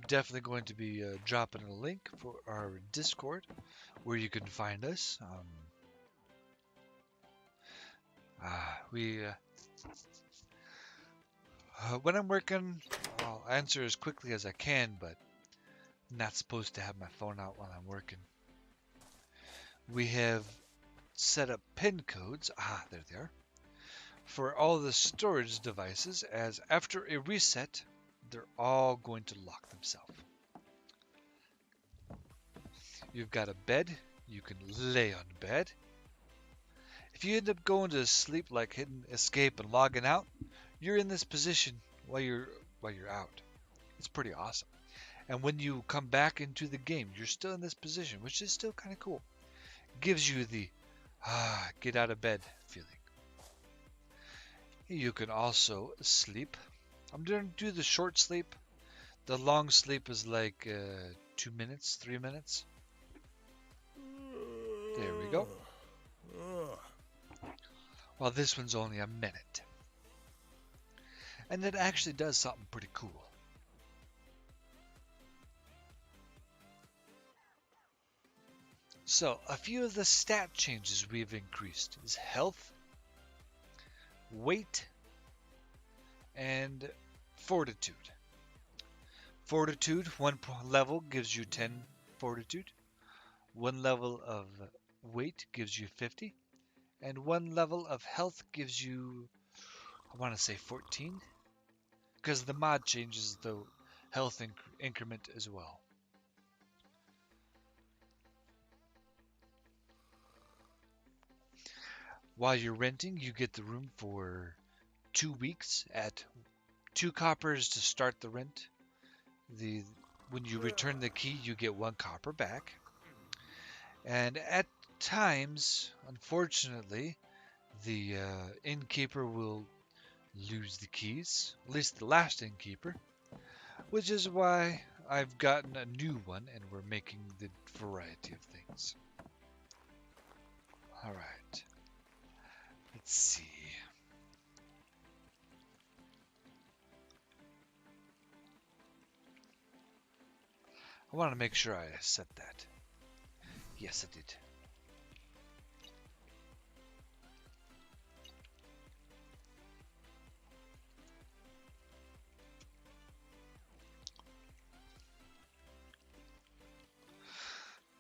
definitely going to be dropping a link for our Discord where you can find us. When I'm working, I'll answer as quickly as I can, but I'm not supposed to have my phone out while I'm working. We have set up PIN codes, there they are, for all the storage devices, as after a reset, they're all going to lock themselves. You've got a bed, you can lay on bed. If you end up going to sleep, like hitting escape and logging out, you're in this position while you're out. It's pretty awesome. And when you come back into the game, you're still in this position, which is still kind of cool. Gives you the get out of bed feeling. You can also sleep. I'm going to do the short sleep. The long sleep is like 2 minutes, 3 minutes. There we go. Well, this one's only a minute. And it actually does something pretty cool. So, a few of the stat changes we've increased is health, weight, and fortitude. Fortitude, one level gives you 10 fortitude. One level of weight gives you 50. And one level of health gives you, I want to say 14. Because the mod changes the health increment as well. While you're renting, you get the room for 2 weeks at 2 coppers to start the rent. When you return the key, you get 1 copper back. And at times, unfortunately, the innkeeper will lose the keys, at least the last innkeeper, which is why I've gotten a new one and we're making the variety of things. Alright, let's see. I want to make sure I set that. Yes, I did.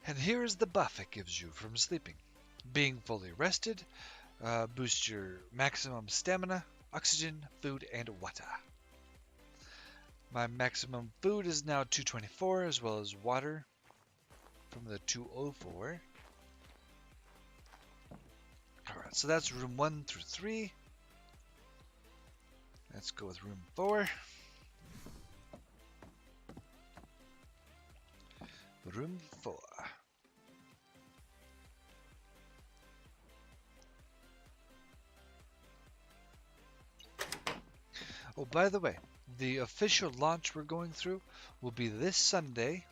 And here is the buff it gives you from sleeping. Being fully rested boosts your maximum stamina, oxygen, food, and water. My maximum food is now 224, as well as water from the 204. Alright, so that's room 1 through 3. Let's go with room 4. Room 4. Oh, by the way, the official launch we're going through will be this Sunday,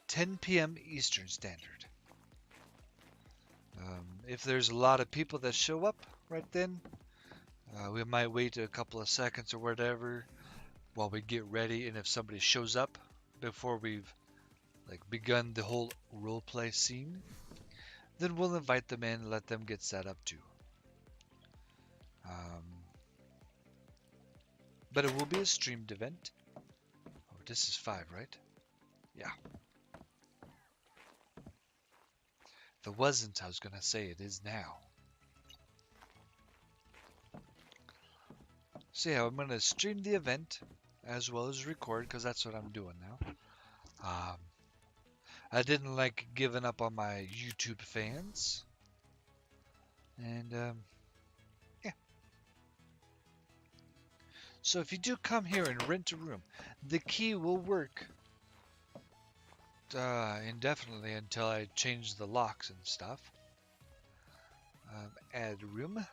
10 p.m. Eastern Standard. If there's a lot of people that show up right then, we might wait a couple of seconds or whatever while we get ready, and if somebody shows up before we've begun the whole roleplay scene, then we'll invite them in and let them get set up too. But it will be a streamed event. Oh, this is 5, right? Yeah. If it wasn't, I was going to say it is now. So yeah, I'm going to stream the event as well as record, because that's what I'm doing now. I didn't like giving up on my YouTube fans. And yeah. So if you do come here and rent a room, the key will work indefinitely until I change the locks and stuff. Add room.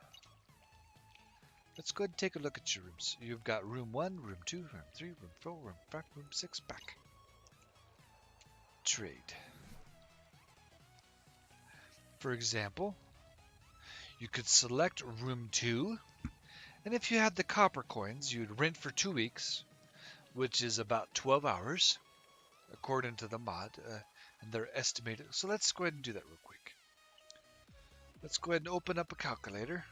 Let's go ahead and take a look at your rooms. You've got room 1, room 2, room 3, room 4, room 5, room 6, back. Trade. For example, you could select room 2, and if you had the copper coins, you'd rent for 2 weeks, which is about 12 hours, according to the mod, and they're estimated. So let's go ahead and do that real quick. Let's go ahead and open up a calculator.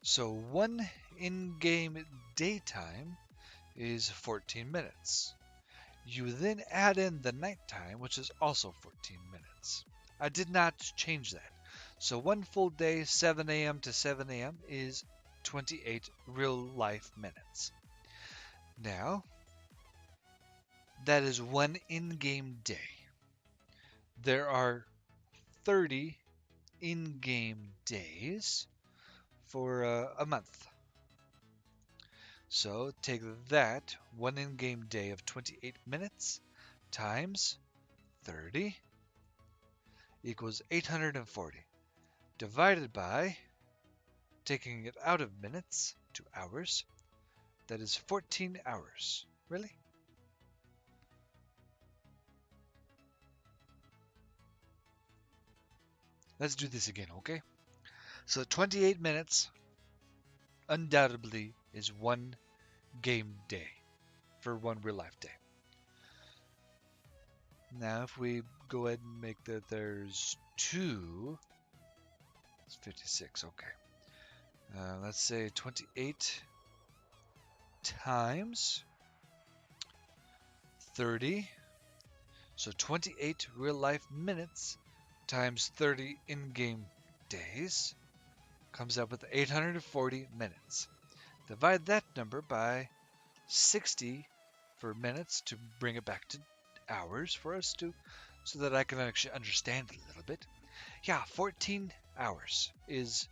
So 1 in-game daytime is 14 minutes. You then add in the nighttime, which is also 14 minutes. I did not change that. So 1 full day, 7 a.m. to 7 a.m. is 28 real-life minutes. Now, that is 1 in-game day. There are 30 in-game days for a month. So take that, one in-game day of 28 minutes times 30 equals 840, divided by, taking it out of minutes to hours, that is 14 hours. Really? Let's do this again, okay? So 28 minutes undoubtedly is one game day for one real life day. Now if we go ahead and make that there's 2, it's 56, okay. Let's say 28 times 30. So 28 real life minutes times 30 in-game days comes up with 840 minutes. Divide that number by 60 for minutes to bring it back to hours for us to, so that I can actually understand it a little bit. Yeah, 14 hours is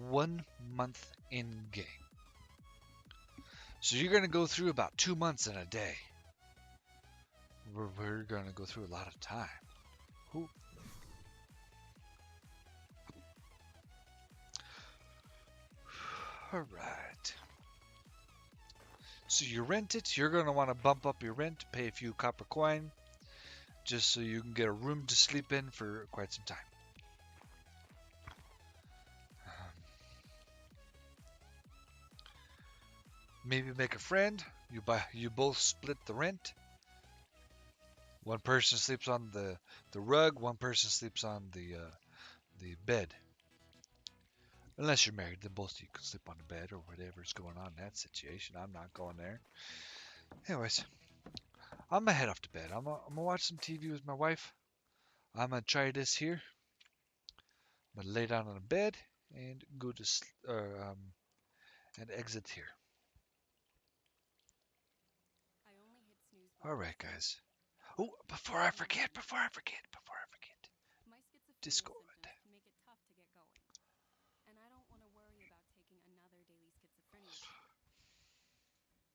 1 month in game. So you're going to go through about 2 months in a day. We're going to go through a lot of time. Ooh. All right. So you rent it. You're going to want to bump up your rent, pay a few copper coin, just so you can get a room to sleep in for quite some time. Maybe make a friend. You both split the rent. One person sleeps on the rug. One person sleeps on the bed. Unless you're married, then both of you can sleep on the bed or whatever's going on in that situation. I'm not going there. Anyways, I'm gonna head off to bed. I'm gonna watch some TV with my wife. I'm gonna try this here. I'm gonna lay down on a bed and go to and exit here. All right, guys. Oh, before I forget. Discord. And I don't want to worry about taking another daily schizophrenia treatment.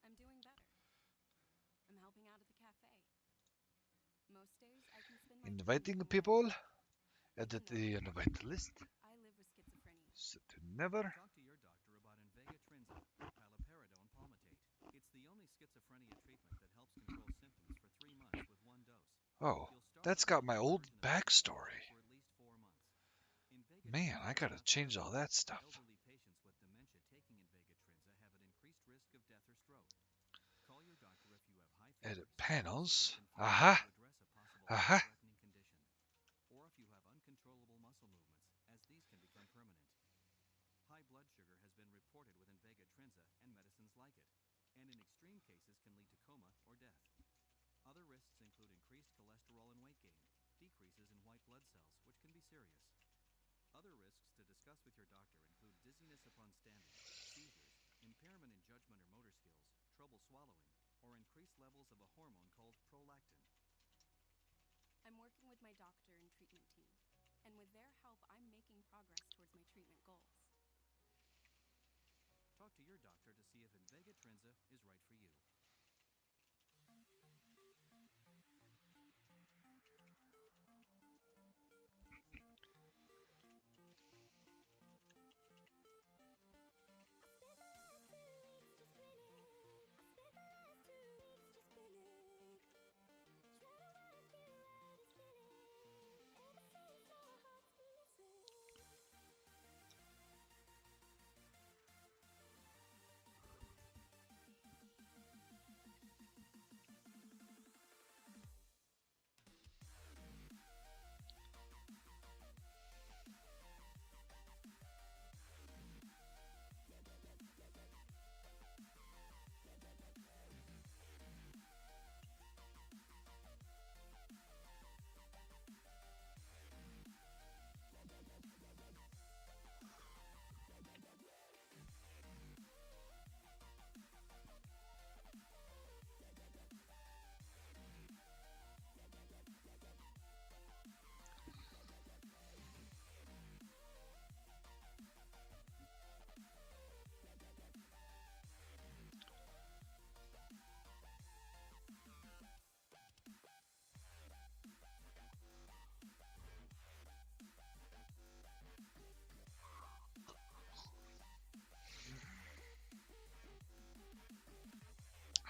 I'm doing better. I'm helping out at the cafe. Most days I can spend my time Inviting reading people. novels, Edit even the though invite list. I live with schizophrenia. So to never. Talk to your doctor about Invega Trinza, paliperidone palmitate. It's the only schizophrenia treatment that helps control symptoms for 3 months with one dose. Oh, You'll start that's with a got my daily old version of backstory. for at least 4 months. Invega Man, Trinza I is gotta not change all toxic. that stuff. Elderly patients with dementia taking Invega Trinza have an increased risk of death or stroke. Call your doctor if you have high fever, Edit panels. confusion Aha. to address a possible Aha. life-threatening condition, or if you have uncontrollable muscle movements, as these can become permanent. High blood sugar has been reported with Invega Trinza and medicines like it, and in extreme cases can lead to coma or death. Other risks include increased cholesterol and weight gain, decreases in white blood cells, which can be serious. Other risks to discuss with your doctor include dizziness upon standing, seizures, impairment in judgment or motor skills, trouble swallowing, or increased levels of a hormone called prolactin. I'm working with my doctor and treatment team, and with their help, I'm making progress towards my treatment goals. Talk to your doctor to see if Invega Trinza is right for you.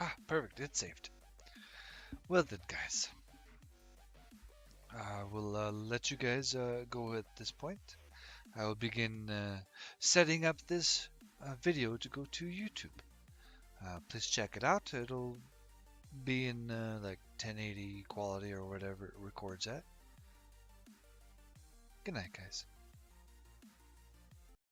Ah, perfect. It's saved. Well then, guys. We'll let you guys go at this point. I will begin setting up this video to go to YouTube. Please check it out. It'll be in like 1080 quality or whatever it records at. Good night, guys.